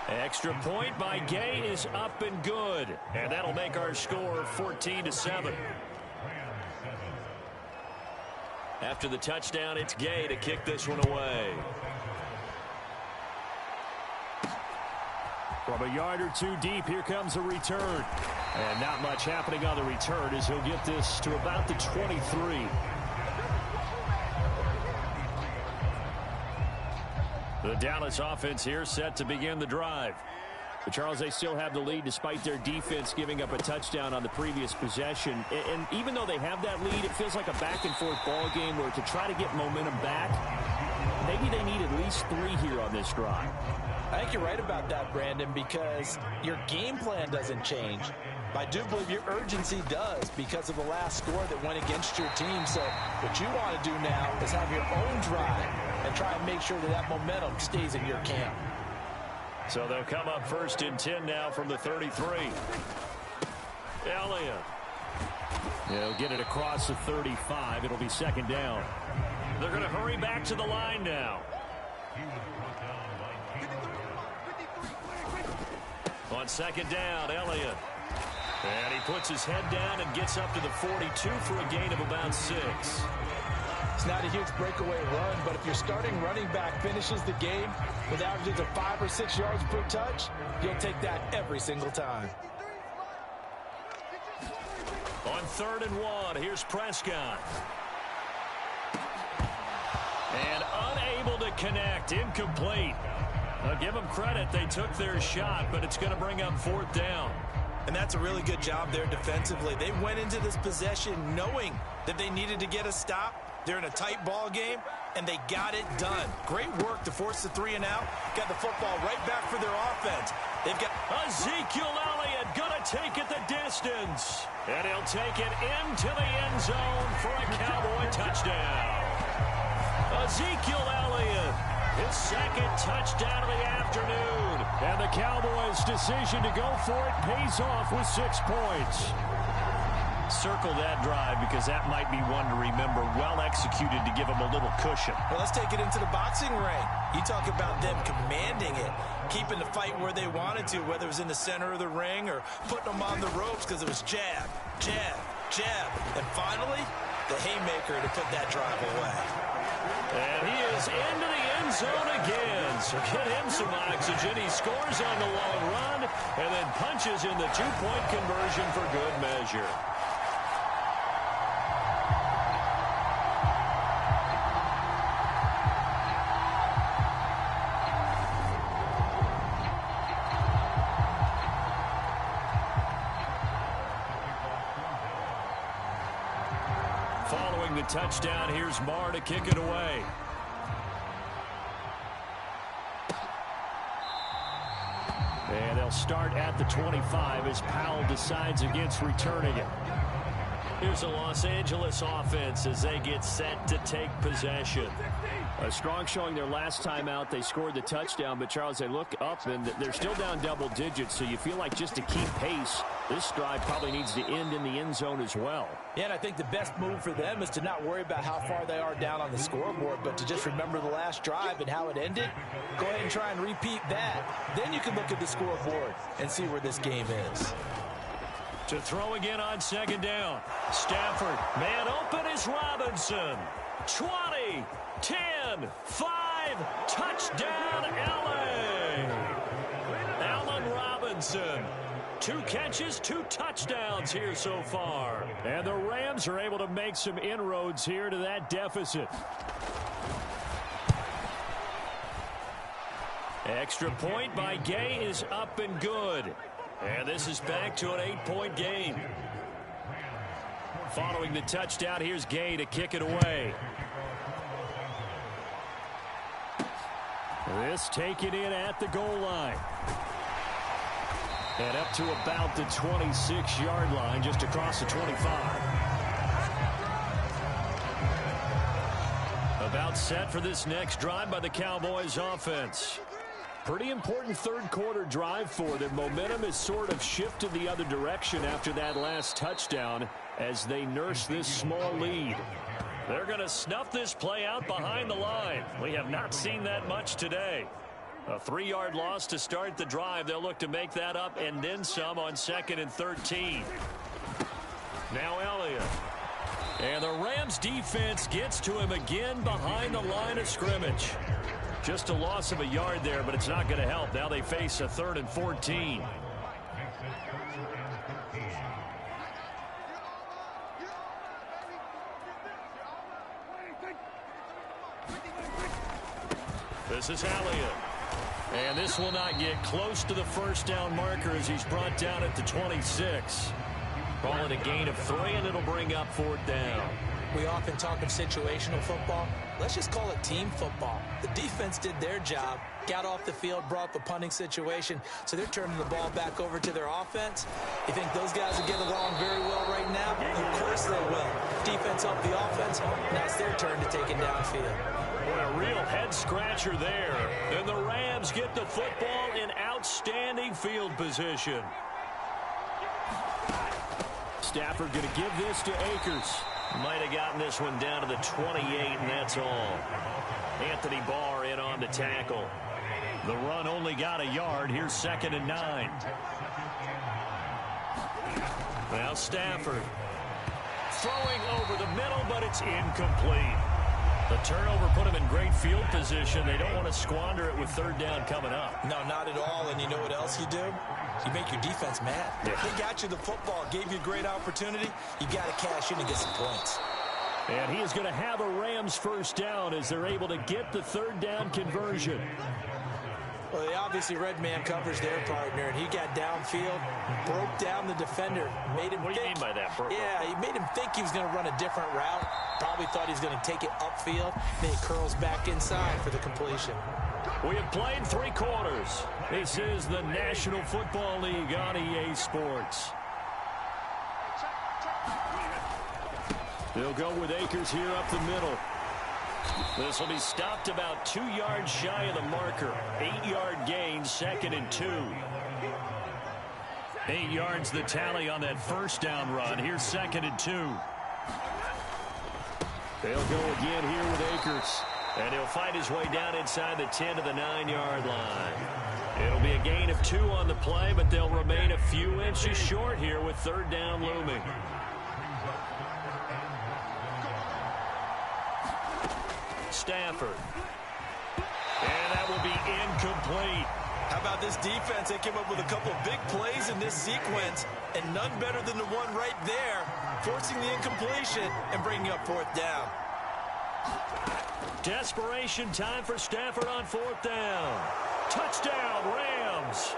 Extra point by Gay is up and good. And that'll make our score 14-7. After the touchdown, it's Gay to kick this one away. From a yard or 2 deep, here comes a return. And not much happening on the return as he'll get this to about the 23. The Dallas offense here set to begin the drive. But Charles, they still have the lead despite their defense giving up a touchdown on the previous possession. And even though they have that lead, it feels like a back-and-forth ball game where to try to get momentum back, maybe they need at least 3 here on this drive. I think you're right about that, Brandon, because your game plan doesn't change. I do believe your urgency does because of the last score that went against your team. So what you want to do now is have your own drive and try and make sure that that momentum stays in your camp. So they'll come up 1st and 10 now from the 33. Elliott. He'll get it across the 35. It'll be 2nd down. They're going to hurry back to the line now. On second down, Elliott. And he puts his head down and gets up to the 42 for a gain of about 6. It's not a huge breakaway run, but if your starting running back finishes the game with averages of 5 or 6 yards per touch, you'll take that every single time. On 3rd and 1, here's Prescott. And unable to connect, incomplete. I'll give them credit, they took their shot, but it's going to bring up 4th down. And that's a really good job there defensively. They went into this possession knowing that they needed to get a stop. They're in a tight ball game, and they got it done. Great work to force the 3 and out. Got the football right back for their offense. They've got Ezekiel Elliott going to take it the distance. And he'll take it into the end zone for a Cowboy touchdown. Ezekiel Elliott, his 2nd touchdown of the afternoon. And the Cowboys' decision to go for it pays off with 6 points. Circle that drive because that might be one to remember. Well executed to give them a little cushion. Well, let's take it into the boxing ring. You talk about them commanding it, keeping the fight where they wanted to, whether it was in the center of the ring or putting them on the ropes because it was jab, jab, jab. And finally, the haymaker to put that drive away. And he is into the end zone again. So get him some oxygen. He scores on the long run and then punches in the 2-point conversion for good measure. Following the touchdown, here's Marr to kick it away. And they'll start at the 25 as Powell decides against returning it. Here's the Los Angeles offense as they get set to take possession. A strong showing their last time out. They scored the touchdown, but Charles, they look up and they're still down double digits, so you feel like just to keep pace, this drive probably needs to end in the end zone as well. Yeah, and I think the best move for them is to not worry about how far they are down on the scoreboard, but to just remember the last drive and how it ended. Go ahead and try and repeat that. Then you can look at the scoreboard and see where this game is. To throw again on 2nd down. Stafford, man open is Robinson. 20, 10, 5, touchdown LA. Allen Robinson. 2 catches, 2 touchdowns here so far. And the Rams are able to make some inroads here to that deficit. Extra point by Gay is up and good. And this is back to an 8-point game. Following the touchdown, here's Gay to kick it away. This taken in at the goal line. And up to about the 26-yard line, just across the 25. About set for this next drive by the Cowboys offense. Pretty important 3rd quarter drive for them. Momentum has sort of shifted the other direction after that last touchdown as they nurse this small lead. They're going to snuff this play out behind the line. We have not seen that much today. A 3-yard loss to start the drive. They'll look to make that up and then some on 2nd and 13. Now Elliott. And the Rams defense gets to him again behind the line of scrimmage. Just a loss of a yard there, but it's not going to help. Now they face a 3rd and 14. This is Elliott. And this will not get close to the 1st down marker as he's brought down at the 26. Call it a gain of 3, and it'll bring up 4th down. We often talk of situational football. Let's just call it team football. The defense did their job, got off the field, brought the punting situation, so they're turning the ball back over to their offense. You think those guys will get along very well right now? Of course they will. Defense up the offense. Now it's their turn to take it downfield. Boy, a real head-scratcher there. And the Rams get the football in outstanding field position. Stafford going to give this to Akers. Might have gotten this one down to the 28, and that's all. Anthony Barr in on the tackle. The run only got a yard. Here's 2nd and 9. Now Stafford throwing over the middle, but it's incomplete. The turnover put him in great field position. They don't want to squander it with 3rd down coming up. No, not at all. And you know what else you do? You make your defense mad. Yeah. They got you the football, gave you a great opportunity. You got to cash in and get some points. And he is going to have a Rams 1st down as they're able to get the 3rd down conversion. Well, they obviously read man coverage their partner, and he got downfield, broke down the defender, made him What do you think. mean by that, Burko? Yeah, he made him think he was going to run a different route. Probably thought he was going to take it upfield. Then he curls back inside for the completion. We have played 3 quarters. This is the National Football League on EA Sports. They'll go with Akers here up the middle. This will be stopped about 2 yards shy of the marker. 8-yard gain, 2nd and 2. 8 yards the tally on that 1st down run. Here's 2nd and 2. They'll go again here with Akers. And he'll find his way down inside the 10 to the 9-yard line. It'll be a gain of 2 on the play, but they'll remain a few inches short here with 3rd down looming. Stafford. And that will be incomplete. How about this defense? They came up with a couple of big plays in this sequence, and none better than the one right there, forcing the incompletion and bringing up 4th down. Desperation time for Stafford on 4th down. Touchdown, Rams.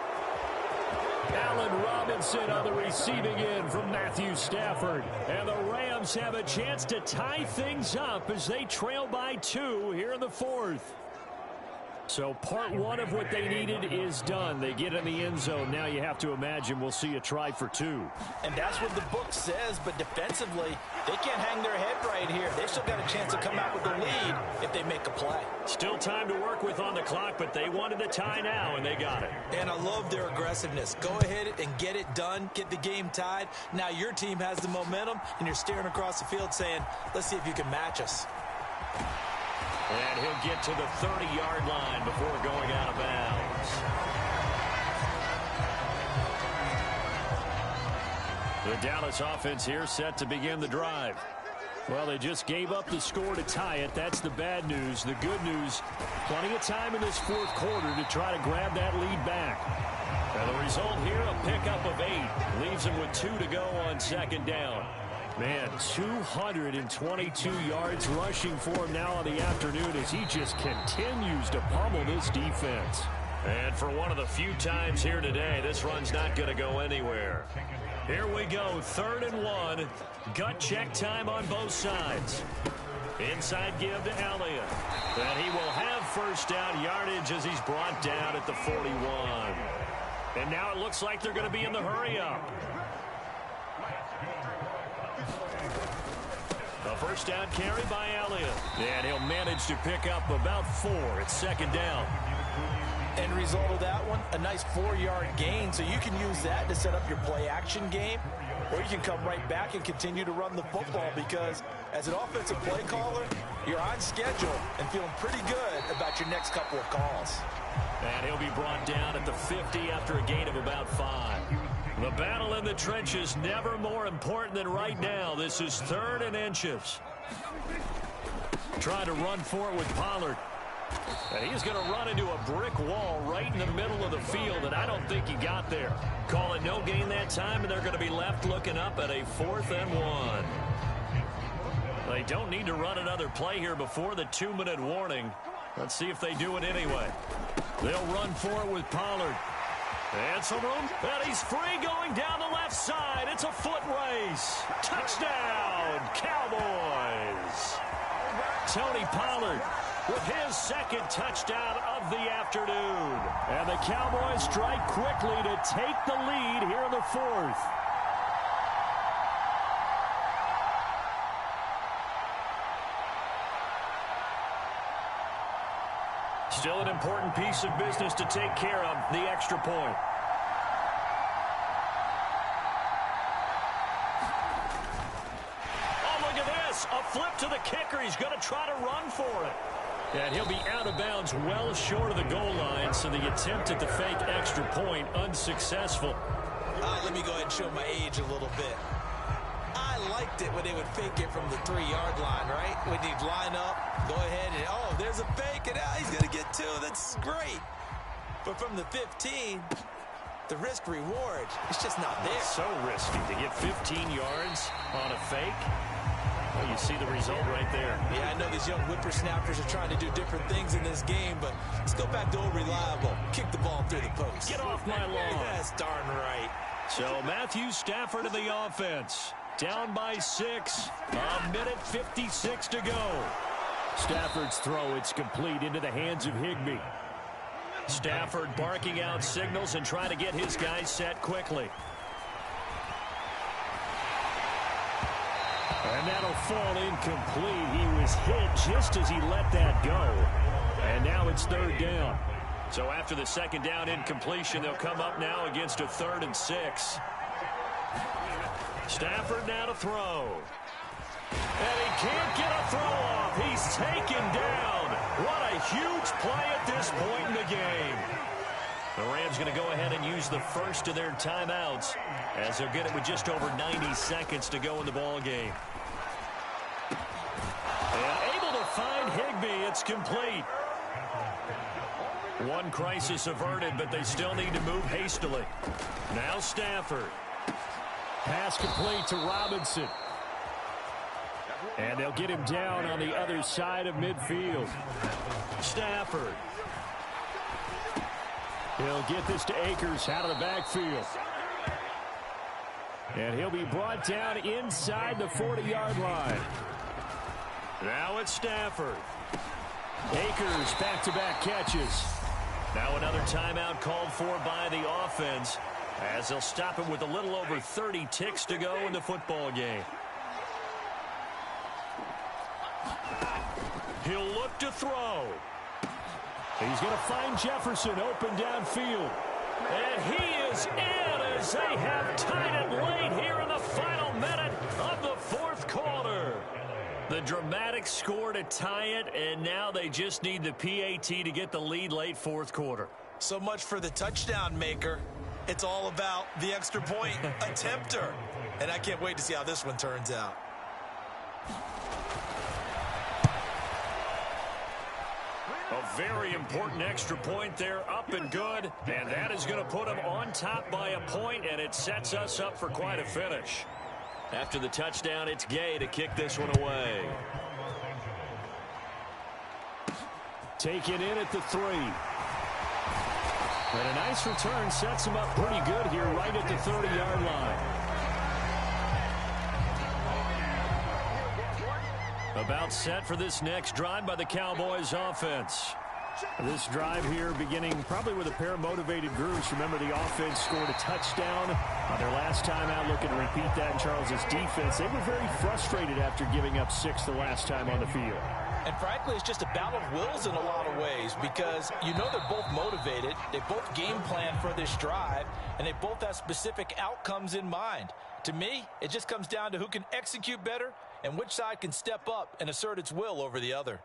Allen Robinson on the receiving end from Matthew Stafford. And the Rams have a chance to tie things up as they trail by 2 here in the 4th. So part 1 of what they needed is done. They get in the end zone. Now you have to imagine we'll see a try for 2. And that's what the book says, but defensively, they can't hang their head right here. They've still got a chance to come out with the lead if they make a play. Still time to work with on the clock, but they wanted the tie now, and they got it. And I love their aggressiveness. Go ahead and get it done, get the game tied. Now your team has the momentum, and you're staring across the field saying, let's see if you can match us. And he'll get to the 30-yard line before going out of bounds. The Dallas offense here set to begin the drive. Well, they just gave up the score to tie it. That's the bad news. The good news, plenty of time in this 4th quarter to try to grab that lead back. And the result here, a pickup of 8. Leaves them with 2 to go on 2nd down. Man, 222 yards rushing for him now on the afternoon as he just continues to pummel this defense. And for one of the few times here today, this run's not going to go anywhere. Here we go, 3rd and 1. Gut check time on both sides. Inside give to Elliott. And he will have 1st down yardage as he's brought down at the 41. And now it looks like they're going to be in the hurry-up. A 1st down carry by Elliott. And he'll manage to pick up about 4. It's 2nd down. End result of that one, a nice 4-yard gain, so you can use that to set up your play-action game, or you can come right back and continue to run the football because as an offensive play caller, you're on schedule and feeling pretty good about your next couple of calls. And he'll be brought down at the 50 after a gain of about 5. The battle in the trenches never more important than right now. This is 3rd and inches. Trying to run for it with Pollard. And he's going to run into a brick wall right in the middle of the field, and I don't think he got there. Call it no gain that time, and they're going to be left looking up at a 4th and 1. They don't need to run another play here before the 2-minute warning. Let's see if they do it anyway. They'll run for it with Pollard. And some room, and he's free going down the left side. It's a foot race. Touchdown, Cowboys. Tony Pollard with his 2nd touchdown of the afternoon. And the Cowboys strike quickly to take the lead here in the 4th. Still an important piece of business to take care of, the extra point. Oh, look at this. A flip to the kicker. He's going to try to run for it. And he'll be out of bounds well short of the goal line, so the attempt at the fake extra point unsuccessful. Let me go ahead and show my age a little bit. I liked it when they would fake it from the 3-yard line, right? When you'd line up, go ahead and, oh, there's a fake, and he's going to get 2. That's great. But from the 15, the risk-reward, it's just not there. It's so risky to get 15 yards on a fake. Well, you see the result right there. Yeah, I know these young whippersnappers are trying to do different things in this game, but let's go back to old reliable. Kick the ball through the post. Get off my lawn. That's darn right. So Matthew Stafford in the offense. Down by 6. A minute 56 to go. Stafford's throw, it's complete into the hands of Higbee. Stafford barking out signals and trying to get his guys set quickly. And that'll fall incomplete. He was hit just as he let that go. And now it's 3rd down. So after the 2nd down incompletion, they'll come up now against a 3rd and 6. Stafford now to throw. And he can't get a throw off. He's taken down. What a huge play at this point in the game. The Rams going to go ahead and use the first of their timeouts as they'll get it with just over 90 seconds to go in the ball game. And able to find Higbee. It's complete. One crisis averted, but they still need to move hastily. Now Stafford. Pass complete to Robinson. And they'll get him down on the other side of midfield. Stafford. He'll get this to Akers out of the backfield. And he'll be brought down inside the 40-yard line. Now it's Stafford. Akers back-to-back catches. Now another timeout called for by the offense as they'll stop him with a little over 30 ticks to go in the football game. He'll look to throw. He's going to find Jefferson open downfield. And he is in as they have tied it late here in the final minute of the 4th quarter. The dramatic score to tie it, and now they just need the PAT to get the lead late 4th quarter. So much for the touchdown maker. It's all about the extra point attempter. And I can't wait to see how this one turns out. A very important extra point there, up and good. And that is going to put them on top by a point, and it sets us up for quite a finish. After the touchdown, it's Gay to kick this one away. Taken in at the 3. And a nice return sets him up pretty good here right at the 30-yard line. About set for this next drive by the Cowboys offense. This drive here beginning probably with a pair of motivated groups. Remember, the offense scored a touchdown on their last time out. Looking to repeat that in Charles's defense. They were very frustrated after giving up 6 the last time on the field. And frankly, it's just a battle of wills in a lot of ways because you know they're both motivated. They both game plan for this drive, and they both have specific outcomes in mind. To me, it just comes down to who can execute better and which side can step up and assert its will over the other.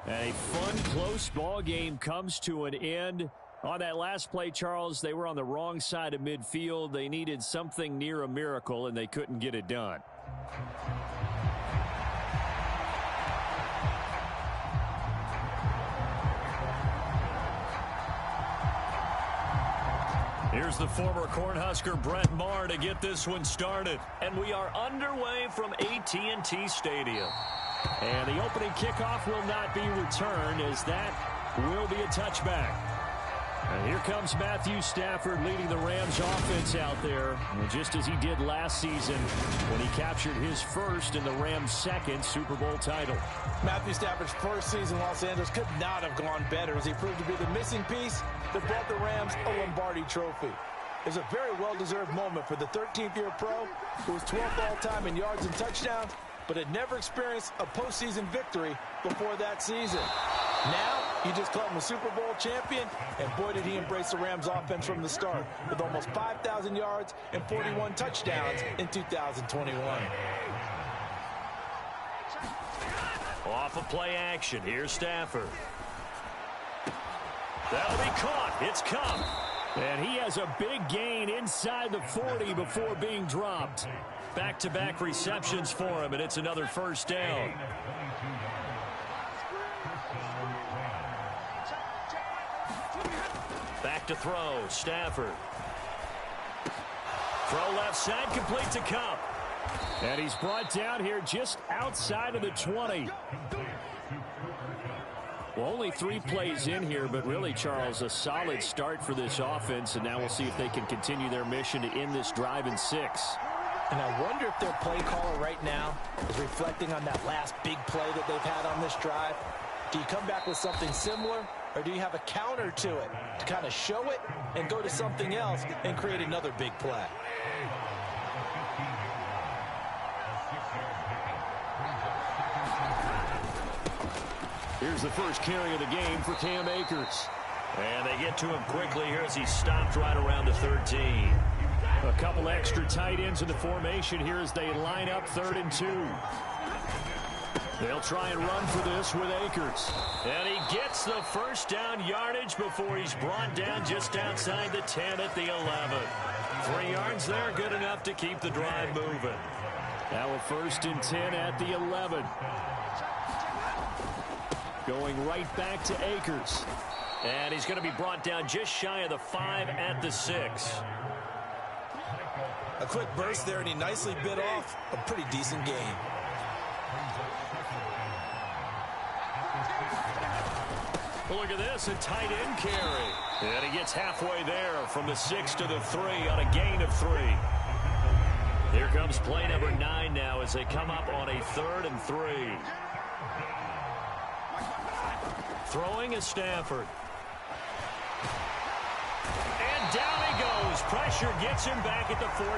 A fun, close ball game comes to an end. On that last play, Charles, they were on the wrong side of midfield. They needed something near a miracle, and they couldn't get it done. Here's the former Cornhusker Brett Maher to get this one started. And we are underway from AT&T Stadium. And the opening kickoff will not be returned as that will be a touchback. And here comes Matthew Stafford leading the Rams offense out there, just as he did last season when he captured his first and the Rams' second Super Bowl title. Matthew Stafford's first season in Los Angeles could not have gone better as he proved to be the missing piece that brought the Rams a Lombardi trophy. It was a very well-deserved moment for the 13th-year pro who was 12th all-time in yards and touchdowns, but had never experienced a postseason victory before that season. Now, you just called him a Super Bowl champion, and boy, did he embrace the Rams offense from the start with almost 5,000 yards and 41 touchdowns in 2021. Off of play action. Here's Stafford. That'll be caught. It's Cup. And he has a big gain inside the 40 before being dropped. Back-to-back receptions for him, and it's another first down. Back to throw. Stafford. Throw left side, complete to Cup. And he's brought down here just outside of the 20. Well, only 3 plays in here, but really, Charles, a solid start for this offense. And now we'll see if they can continue their mission to end this drive in 6. And I wonder if their play caller right now is reflecting on that last big play that they've had on this drive. Do you come back with something similar, or do you have a counter to it to kind of show it and go to something else and create another big play? Here's the first carry of the game for Cam Akers. And they get to him quickly here as he stopped right around the 13. A couple extra tight ends in the formation here as they line up 3rd and 2. They'll try and run for this with Akers. And he gets the first down yardage before he's brought down just outside the 10 at the 11. 3 yards there, good enough to keep the drive moving. Now a 1st and 10 at the 11. Going right back to Akers. And he's going to be brought down just shy of the 5 at the 6. A quick burst there, and he nicely bit off a pretty decent gain. Look at this, a tight end carry. And he gets halfway there from the 6 to the 3 on a gain of 3. Here comes play number 9 now as they come up on a 3rd and 3. Throwing is Stafford. And down he goes. Pressure gets him back at the 14.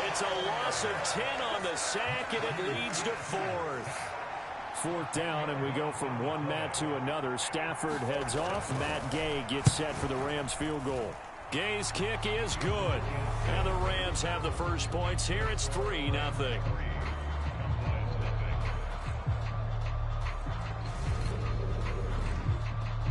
It's a loss of 10 on the sack, and it leads to 4th. 4th down, and we go from one Matt to another. Stafford heads off. Matt Gay gets set for the Rams field goal. Gay's kick is good. And the Rams have the first points here. It's 3-0.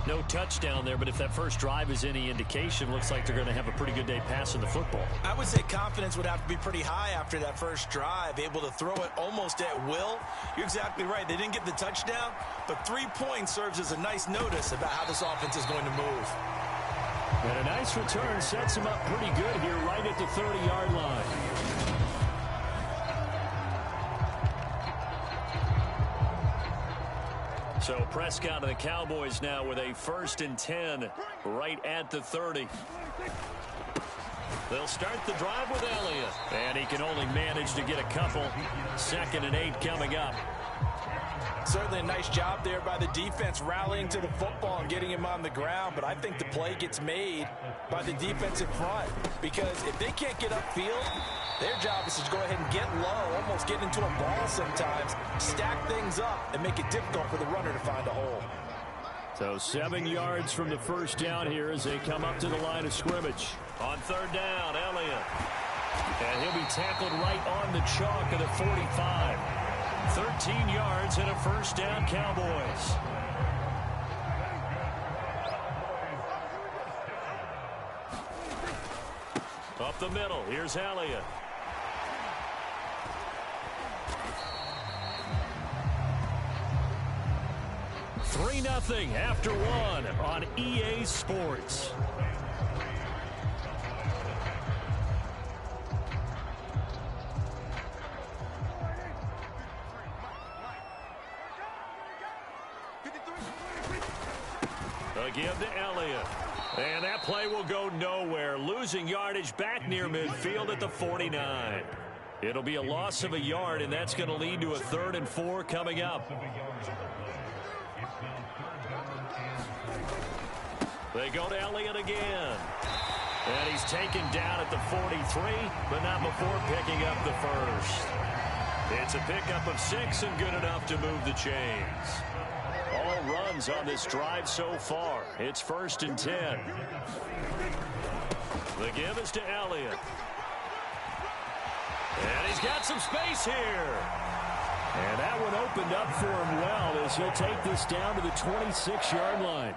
No touchdown there, but if that first drive is any indication, looks like they're going to have a pretty good day passing the football. I would say confidence would have to be pretty high after that first drive, able to throw it almost at will. You're exactly right. They didn't get the touchdown, but 3 points serves as a nice notice about how this offense is going to move. And a nice return sets him up pretty good here right at the 30-yard line. So Prescott and the Cowboys now with a 1st and 10 right at the 30. They'll start the drive with Elliott. And he can only manage to get a couple. 2nd and 8 coming up. Certainly a nice job there by the defense rallying to the football and getting him on the ground, but I think the play gets made by the defensive front because if they can't get upfield, their job is to go ahead and get low, almost get into a ball sometimes, stack things up, and make it difficult for the runner to find a hole. So 7 yards from the first down here as they come up to the line of scrimmage. On 3rd down, Elliott. And he'll be tackled right on the chalk of the 45. 13 yards and a first down, Cowboys. Up the middle, here's Elliott. Three 3-0 after 1 on EA Sports. Give to Elliott. And that play will go nowhere. Losing yardage back near midfield at the 49. It'll be a loss of a yard, and that's going to lead to a 3rd and 4 coming up. They go to Elliott again. And he's taken down at the 43, but not before picking up the first. It's a pickup of 6 and good enough to move the chains. All runs on this drive so far. It's 1st and 10. The give is to Elliott. And he's got some space here. And that one opened up for him well as he'll take this down to the 26-yard line.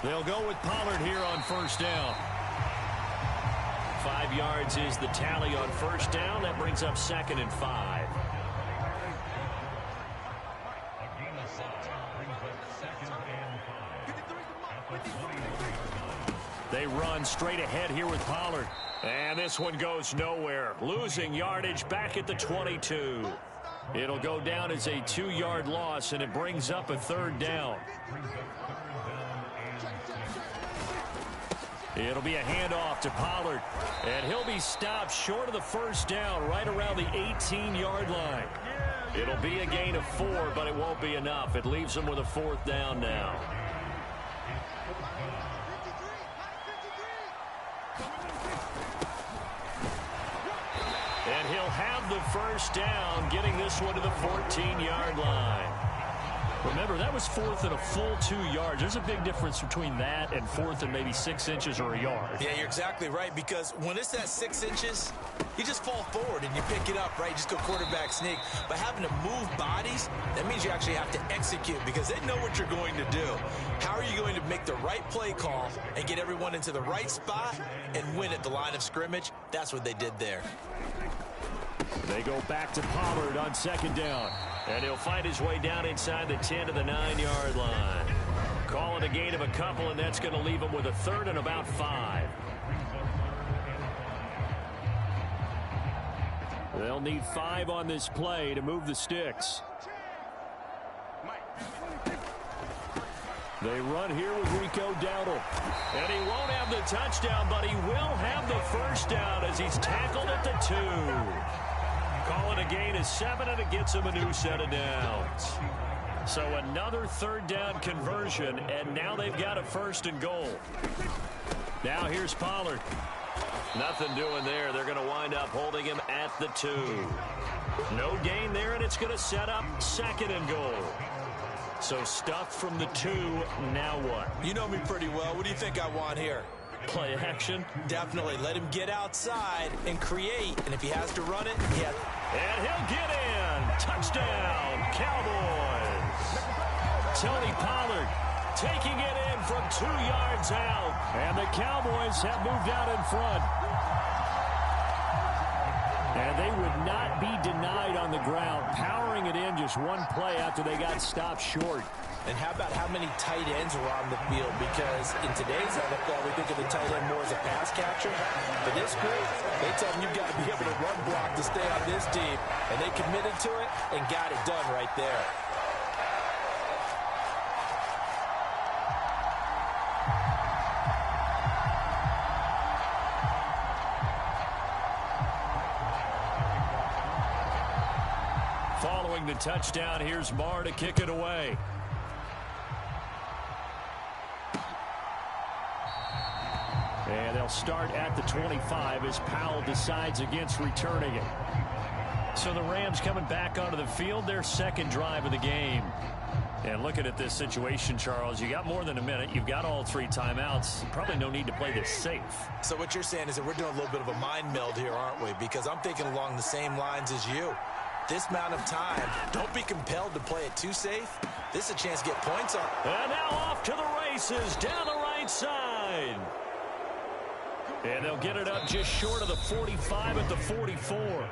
They'll go with Pollard here on first down. 5 yards is the tally on first down. That brings up 2nd and 5. They run straight ahead here with Pollard. And this one goes nowhere. Losing yardage back at the 22. It'll go down as a 2-yard loss, and it brings up a 3rd down. It'll be a handoff to Pollard. And he'll be stopped short of the first down right around the 18-yard line. It'll be a gain of 4, but it won't be enough. It leaves them with a 4th down now. And he'll have the first down, getting this one to the 14-yard line. Remember, that was 4th and a full 2 yards. There's a big difference between that and 4th and maybe 6 inches or a yard. Yeah, you're exactly right, because when it's at 6 inches, you just fall forward and you pick it up, right? You just go quarterback sneak. But having to move bodies, that means you actually have to execute because they know what you're going to do. How are you going to make the right play call and get everyone into the right spot and win at the line of scrimmage? That's what they did there. They go back to Pollard on 2nd down. And he'll find his way down inside the 10 to the 9-yard line. Call it a gain of a couple, and that's going to leave him with a 3rd and about 5. They'll need 5 on this play to move the sticks. They run here with Rico Dowdle. And he won't have the touchdown, but he will have the first down as he's tackled at the 2. Call it a gain of 7, and it gets him a new set of downs. So another 3rd down conversion, and now they've got a 1st and goal. Now here's Pollard. Nothing doing there. They're going to wind up holding him at the 2. No gain there, and it's going to set up 2nd and goal. So stuff from the 2. Now what? You know me pretty well. What do you think I want here? Play action? Definitely. Let him get outside and create. And if he has to run it, yeah. And he'll get in. Touchdown, Cowboys. Tony Pollard taking it in from 2 yards out. And the Cowboys have moved out in front. And they would not be denied on the ground, powering it in just one play after they got stopped short. And how about how many tight ends were on the field? Because in today's NFL, we think of the tight end more as a pass catcher. But this group, they tell them you've got to be able to run block to stay on this team. And they committed to it and got it done right there. Following the touchdown, here's Marr to kick it away. And they'll start at the 25 as Powell decides against returning it. So the Rams coming back onto the field, their 2nd drive of the game. And looking at this situation, Charles, you got more than a minute. You've got all 3 timeouts. Probably no need to play this safe. So what you're saying is that we're doing a little bit of a mind meld here, aren't we? Because I'm thinking along the same lines as you. This amount of time, don't be compelled to play it too safe. This is a chance to get points on. And now off to the races down the right side. And they'll get it up just short of the 45 at the 44.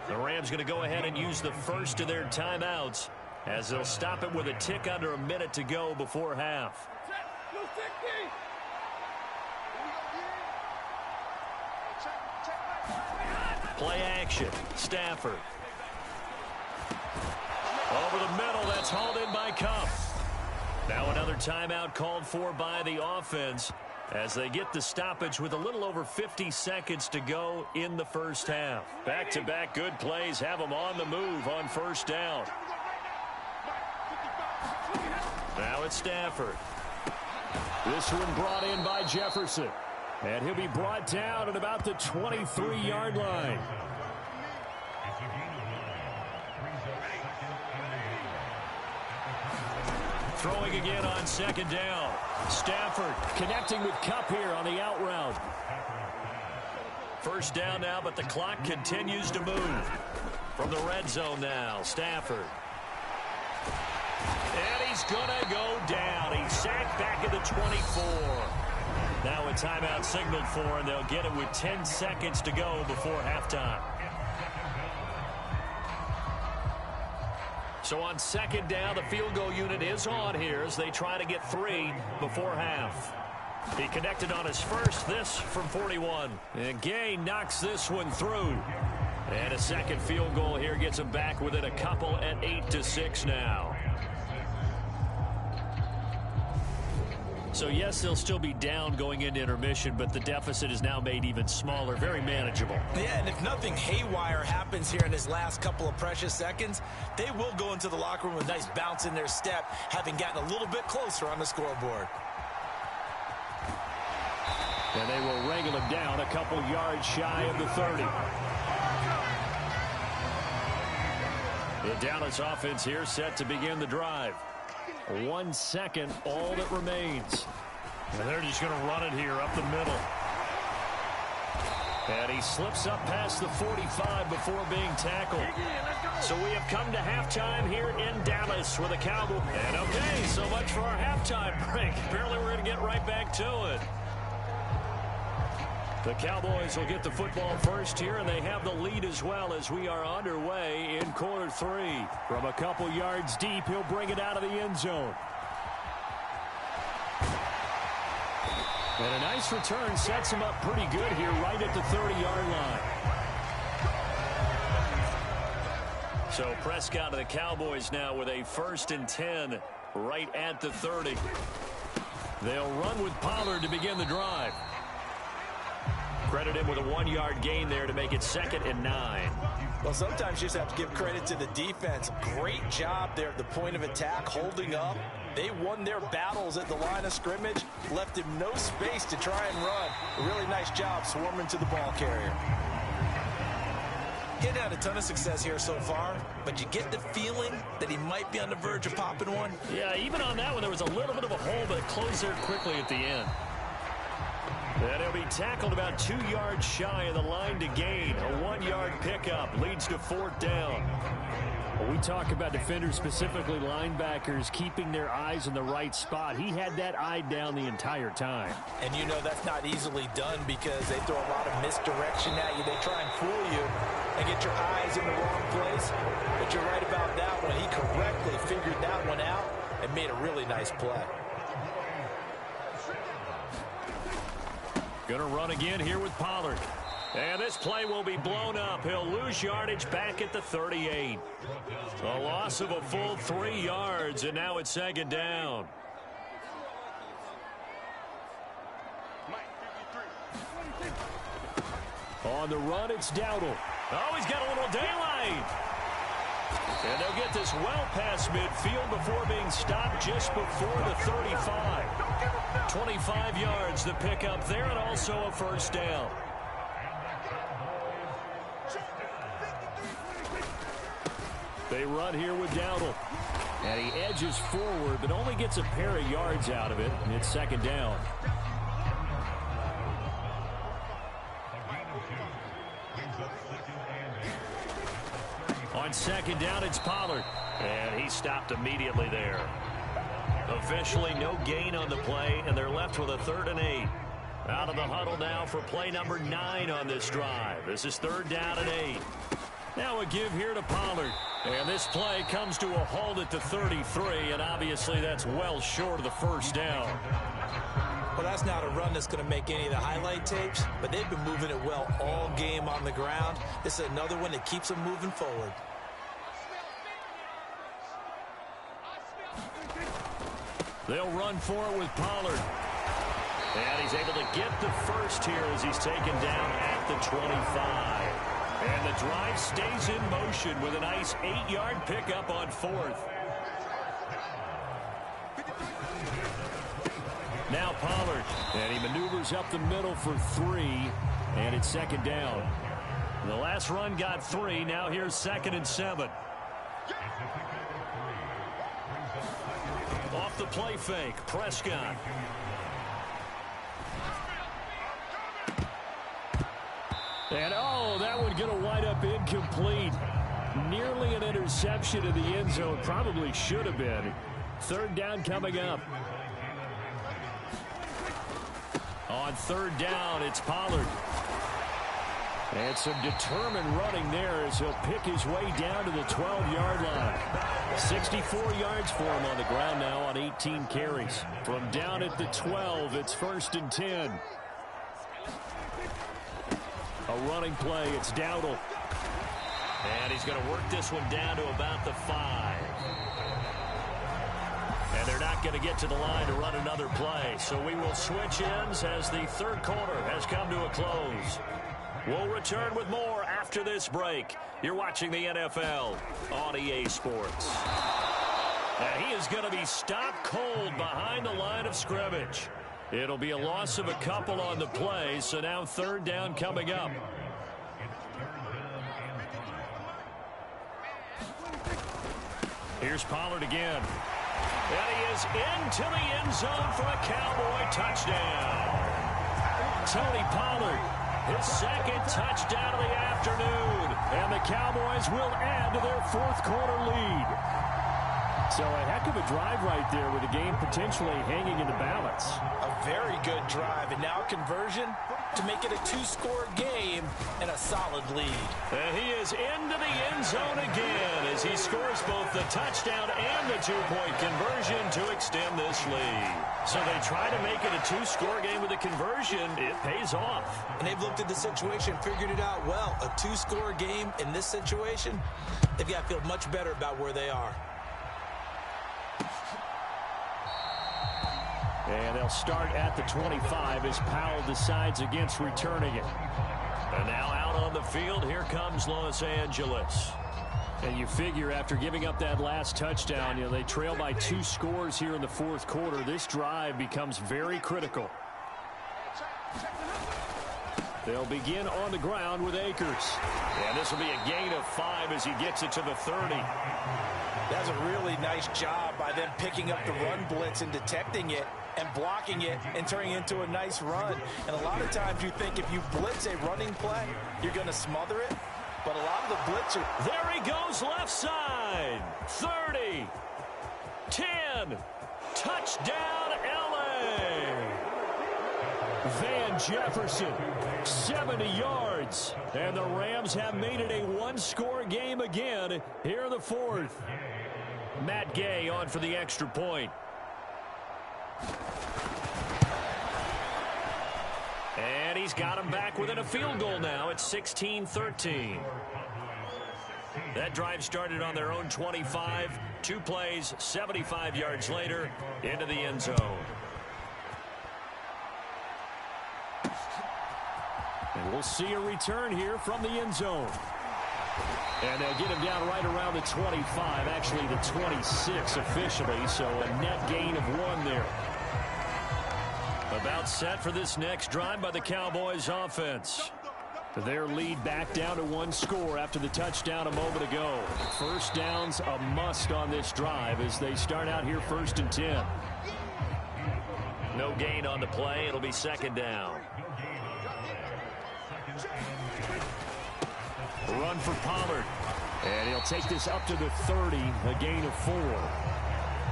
The Rams going to go ahead and use the first of their timeouts as they'll stop it with a tick under a minute to go before half. Play action. Stafford. Over the middle, that's hauled in by Kupp. Now another timeout called for by the offense as they get the stoppage with a little over 50 seconds to go in the first half. Back-to-back good plays have them on the move on first down. Now it's Stafford. This one brought in by Jefferson. And he'll be brought down at about the 23-yard line. Throwing again on 2nd down. Stafford connecting with Kupp here on the out route. First down now, but the clock continues to move. From the red zone now, Stafford. And he's going to go down. He's sacked back at the 24. Now a timeout signaled for, and they'll get it with 10 seconds to go before halftime. So on second down, the field goal unit is on here as they try to get 3 before half. He connected on his first, this from 41. And Gay knocks this one through. And a second field goal here gets him back within a couple at 8-6 now. So, yes, they'll still be down going into intermission, but the deficit is now made even smaller, very manageable. Yeah, and if nothing haywire happens here in his last couple of precious seconds, they will go into the locker room with a nice bounce in their step, having gotten a little bit closer on the scoreboard. And they will wrangle him down a couple yards shy of the 30. The Dallas offense here set to begin the drive. 1 second, all that remains. And they're just going to run it here up the middle. And he slips up past the 45 before being tackled. So we have come to halftime here in Dallas with a Cowboy. And okay, so much for our halftime break. Apparently we're going to get right back to it. The Cowboys will get the football first here, and they have the lead as well as we are underway in quarter 3. From a couple yards deep, he'll bring it out of the end zone. And a nice return sets him up pretty good here right at the 30-yard line. So Prescott of the Cowboys now with a 1st and 10 right at the 30. They'll run with Pollard to begin the drive. Credit him with a 1-yard gain there to make it 2nd and 9. Well, sometimes you just have to give credit to the defense. Great job there at the point of attack, holding up. They won their battles at the line of scrimmage, left him no space to try and run. A really nice job swarming to the ball carrier. He hadn't had a ton of success here so far, but you get the feeling that he might be on the verge of popping one. Yeah, even on that one, there was a little bit of a hole, but it closed there quickly at the end. And he'll be tackled about 2 yards shy of the line to gain. A 1-yard pickup leads to 4th down. When we talk about defenders, specifically linebackers, keeping their eyes in the right spot. He had that eye down the entire time. And you know that's not easily done because they throw a lot of misdirection at you. They try and fool you and get your eyes in the wrong place. But you're right about that one. He correctly figured that one out and made a really nice play. Going to run again here with Pollard. And this play will be blown up. He'll lose yardage back at the 38. A loss of a full 3 yards, and now it's 2nd down. On the run, it's Dowdle. Oh, he's got a little daylight. And they'll get this well past midfield before being stopped just before the 35. 25 yards the pickup there, and also a 1st down. They run here with Dowdle. And he edges forward, but only gets a pair of yards out of it, and it's 2nd down. On 2nd down, it's Pollard. And he stopped immediately there. Officially no gain on the play, and they're left with a 3rd and 8. Out of the huddle now for play number 9 on this drive. This is 3rd down and 8. Now a give here to Pollard. And this play comes to a halt at the 33, and obviously that's well short of the 1st down. Well, that's not a run that's going to make any of the highlight tapes, but they've been moving it well all game on the ground. This is another one that keeps them moving forward. They'll run for it with Pollard. And he's able to get the first here as he's taken down at the 25. And the drive stays in motion with a nice 8-yard pickup on 4th. Now Pollard. And he maneuvers up the middle for 3. And it's 2nd down. The last run got 3. Now here's 2nd and 7. Off the play fake, And, oh, that one going to wind up incomplete. Nearly an interception in the end zone. Probably should have been. Third down coming up. On third down, it's Pollard. And some determined running there as he'll pick his way down to the 12-yard line. 64 yards for him on the ground now on 18 carries. From down at the 12, it's 1st and 10. A running play, it's Dowdle. And he's going to work this one down to about the 5. And they're not going to get to the line to run another play. So we will switch ends as the third quarter has come to a close. We'll return with more after this break. You're watching the NFL on EA Sports. And he is going to be stopped cold behind the line of scrimmage. It'll be a loss of a couple on the play, so now third down coming up. Here's Pollard again. And he is into the end zone for a Cowboy touchdown. Tony Pollard, his second touchdown of the afternoon. And the Cowboys will add to their fourth quarter lead. So a heck of a drive right there with the game potentially hanging in the balance. A very good drive, and now conversion to make it a 2-score game and a solid lead. And he is into the end zone again as he scores both the touchdown and the 2-point conversion to extend this lead. So they try to make it a 2-score game with a conversion. It pays off. And they've looked at the situation, figured it out well. A 2-score game in this situation, they've got to feel much better about where they are. And they'll start at the 25 as Powell decides against returning it. And now out on the field, here comes Los Angeles. And you figure after giving up that last touchdown, they trail by 2 scores here in the fourth quarter. This drive becomes very critical. They'll begin on the ground with Akers. And this will be a gain of 5 as he gets it to the 30. That's a really nice job by them picking up the run blitz and detecting it and blocking it and turning it into a nice run. And a lot of times you think if you blitz a running play, you're going to smother it. But a lot of the blitzer. There he goes left side. 30. 10. Touchdown, LA. Van Jefferson, 70 yards. And the Rams have made it a 1-score game again here in the fourth. Matt Gay on for the extra point. And he's got him back within a field goal now. It's 16-13. That drive started on their own 25. 2 plays, 75 yards later, into the end zone. And we'll see a return here from the end zone. And they'll get him down right around the 25, actually the 26 officially, so a net gain of 1 there. About set for this next drive by the Cowboys offense. Their lead back down to 1 score after the touchdown a moment ago. First down's a must on this drive as they start out here 1st and 10. No gain on the play. It'll be 2nd down. Run for Pollard. And he'll take this up to the 30, a gain of 4.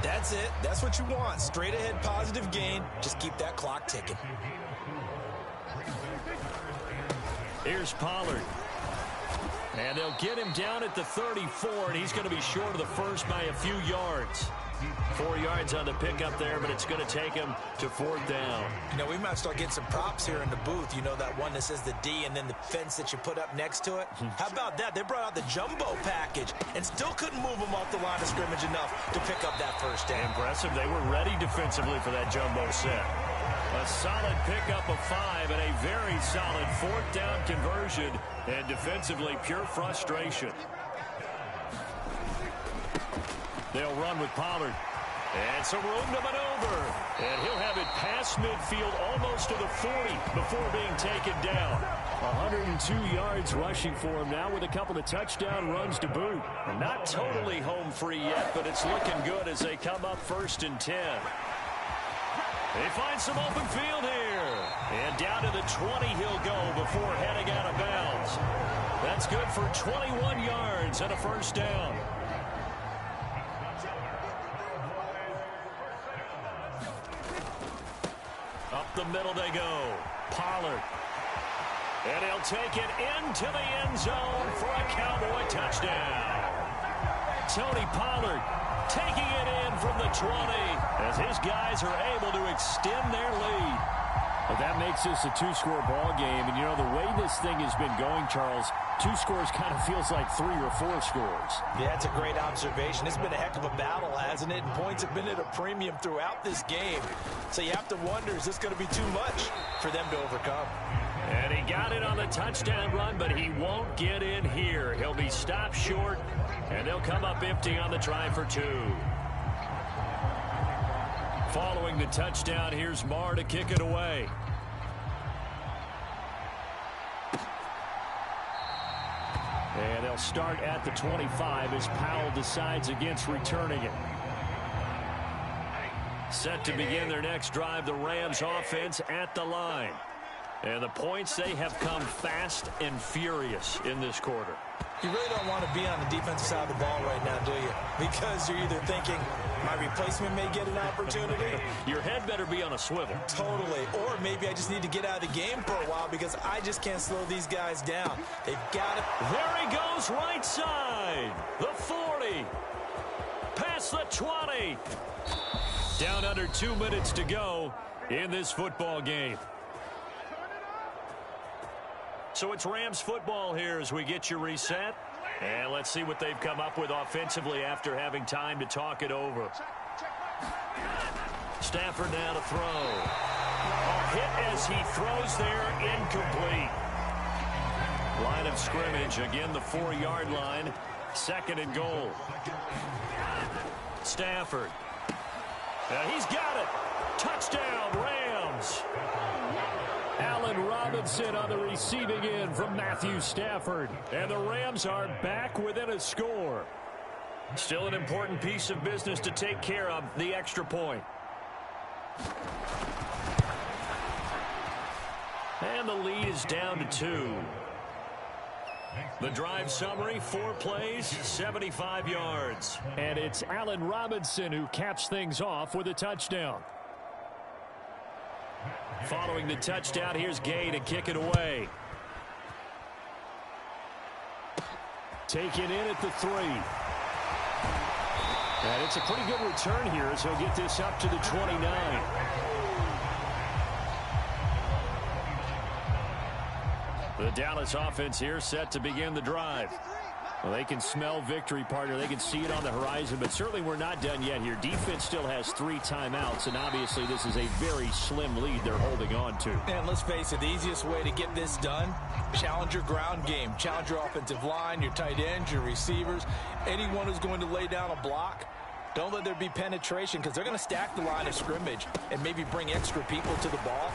That's it. That's what you want. Straight ahead positive gain. Just keep that clock ticking. Here's Pollard. And they'll get him down at the 34, and he's going to be short of the first by a few yards. 4 yards on the pickup there, but it's going to take him to 4th down. We might start getting some props here in the booth. That one that says the D and then the fence that you put up next to it. How about that? They brought out the jumbo package and still couldn't move them off the line of scrimmage enough to pick up that first down. Impressive. They were ready defensively for that jumbo set. A solid pickup of 5 and a very solid 4th down conversion, and defensively pure frustration. They'll run with Pollard. And some room to maneuver. And he'll have it past midfield almost to the 40 before being taken down. 102 yards rushing for him now with a couple of touchdown runs to boot. Not totally home free yet, but it's looking good as they come up 1st and 10. They find some open field here. And down to the 20 he'll go before heading out of bounds. That's good for 21 yards and a first down. Up the middle they go. Pollard. And he'll take it into the end zone for a Cowboy touchdown. Tony Pollard taking it in from the 20 as his guys are able to extend their lead. Well, that makes this a two-score ball game. And, you know, the way this thing has been going, Charles, 2 scores kind of feels like 3 or 4 scores. Yeah, that's a great observation. It's been a heck of a battle, hasn't it? And points have been at a premium throughout this game. So you have to wonder, is this going to be too much for them to overcome? And he got it on the touchdown run, but he won't get in here. He'll be stopped short, and they'll come up empty on the try for 2. Following the touchdown, here's Marr to kick it away. And they'll start at the 25 as Powell decides against returning it. Set to begin their next drive, the Rams offense at the line. And the points, they have come fast and furious in this quarter. You really don't want to be on the defensive side of the ball right now, do you? Because you're either thinking, my replacement may get an opportunity. Your head better be on a swivel. Totally. Or maybe I just need to get out of the game for a while because I just can't slow these guys down. They've got it. There he goes, right side. The 40. Past the 20. Down under 2 minutes to go in this football game. So it's Rams football here as we get you reset. And let's see what they've come up with offensively after having time to talk it over. Stafford now to throw. A hit as he throws there, incomplete. Line of scrimmage, again the 4-yard line. 2nd and goal. Stafford. Now he's got it. Touchdown, Rams. Allen Robinson on the receiving end from Matthew Stafford. And the Rams are back within a score. Still an important piece of business to take care of, the extra point. And the lead is down to 2. The drive summary, 4 plays, 75 yards. And it's Allen Robinson who caps things off with a touchdown. Following the touchdown, here's Gay to kick it away. Taken in at the 3. And it's a pretty good return here as he'll get this up to the 29. The Dallas offense here set to begin the drive. Well, they can smell victory, partner. They can see it on the horizon, but certainly we're not done yet here. Defense still has 3 timeouts, and obviously this is a very slim lead they're holding on to. And let's face it, the easiest way to get this done, challenge your ground game. Challenge your offensive line, your tight ends, your receivers, anyone who's going to lay down a block. Don't let there be penetration because they're going to stack the line of scrimmage and maybe bring extra people to the ball.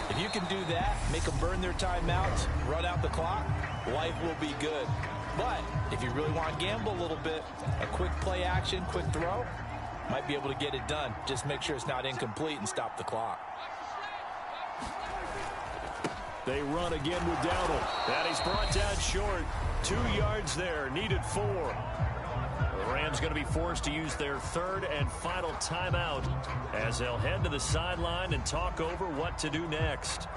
If you can do that, make them burn their timeouts, run out the clock, life will be good. But if you really want to gamble a little bit, a quick play action, quick throw, might be able to get it done. Just make sure it's not incomplete and stop the clock. They run again with Dowdle. And he's brought down short. 2 yards there, needed 4. The Rams going to be forced to use their 3rd and final timeout as they'll head to the sideline and talk over what to do next.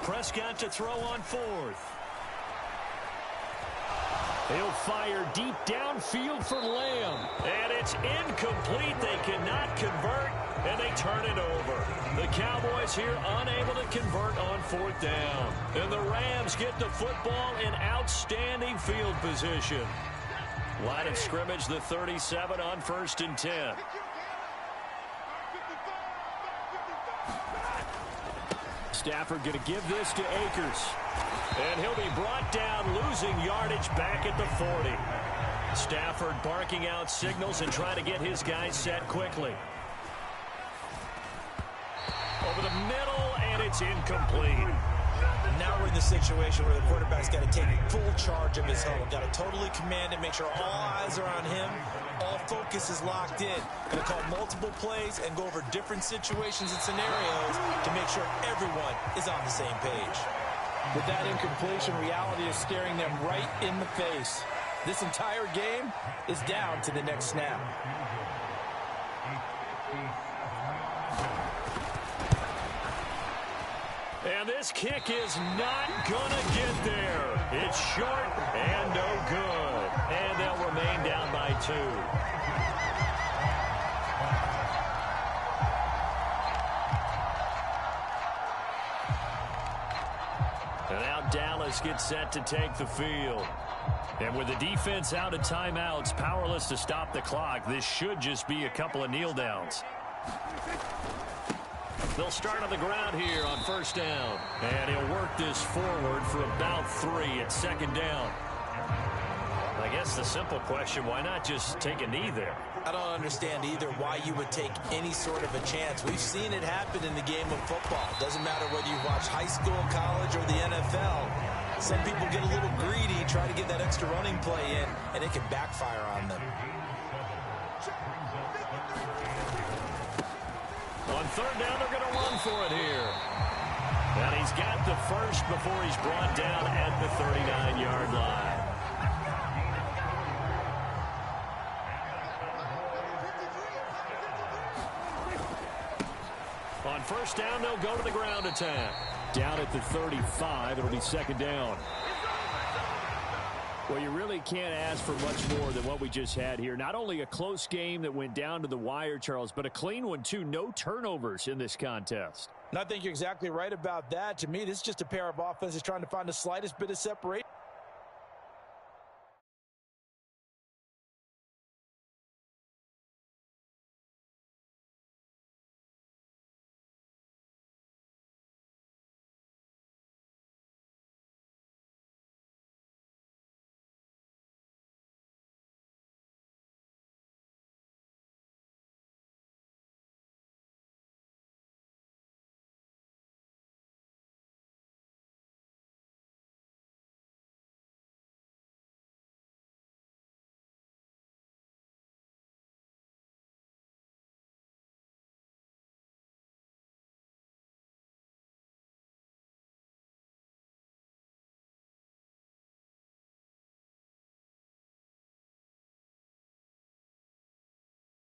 Prescott to throw on 4th. He'll fire deep downfield for Lamb. And it's incomplete. They cannot convert, and they turn it over. The Cowboys here unable to convert on 4th down. And the Rams get the football in outstanding field position. Line of scrimmage, the 37 on 1st and 10. Stafford going to give this to Akers. And he'll be brought down, losing yardage back at the 40. Stafford barking out signals and trying to get his guys set quickly. Over the middle, and it's incomplete. Now we're in the situation where the quarterback's got to take full charge of his huddle. Got to totally command it, make sure all eyes are on him. All focus is locked in. Going to call multiple plays and go over different situations and scenarios to make sure everyone is on the same page. With that incompletion, reality is staring them right in the face. This entire game is down to the next snap. And this kick is not going to get there. It's short and no good. And they'll remain down by 2. And now Dallas gets set to take the field. And with the defense out of timeouts, powerless to stop the clock, this should just be a couple of kneel downs. They'll start on the ground here on first down. And he'll work this forward for about 3 at second down. I guess the simple question, why not just take a knee there? I don't understand either why you would take any sort of a chance. We've seen it happen in the game of football. Doesn't matter whether you watch high school, college, or the NFL. Some people get a little greedy, try to get that extra running play in, and it can backfire on them. On third down, they're going to run for it here. And he's got the first before he's brought down at the 39-yard line. On first down, they'll go to the ground attack. Down at the 35, it'll be second down. Well, you really can't ask for much more than what we just had here. Not only a close game that went down to the wire, Charles, but a clean one, too. No turnovers in this contest. And I think you're exactly right about that. To me, this is just a pair of offenses trying to find the slightest bit of separation.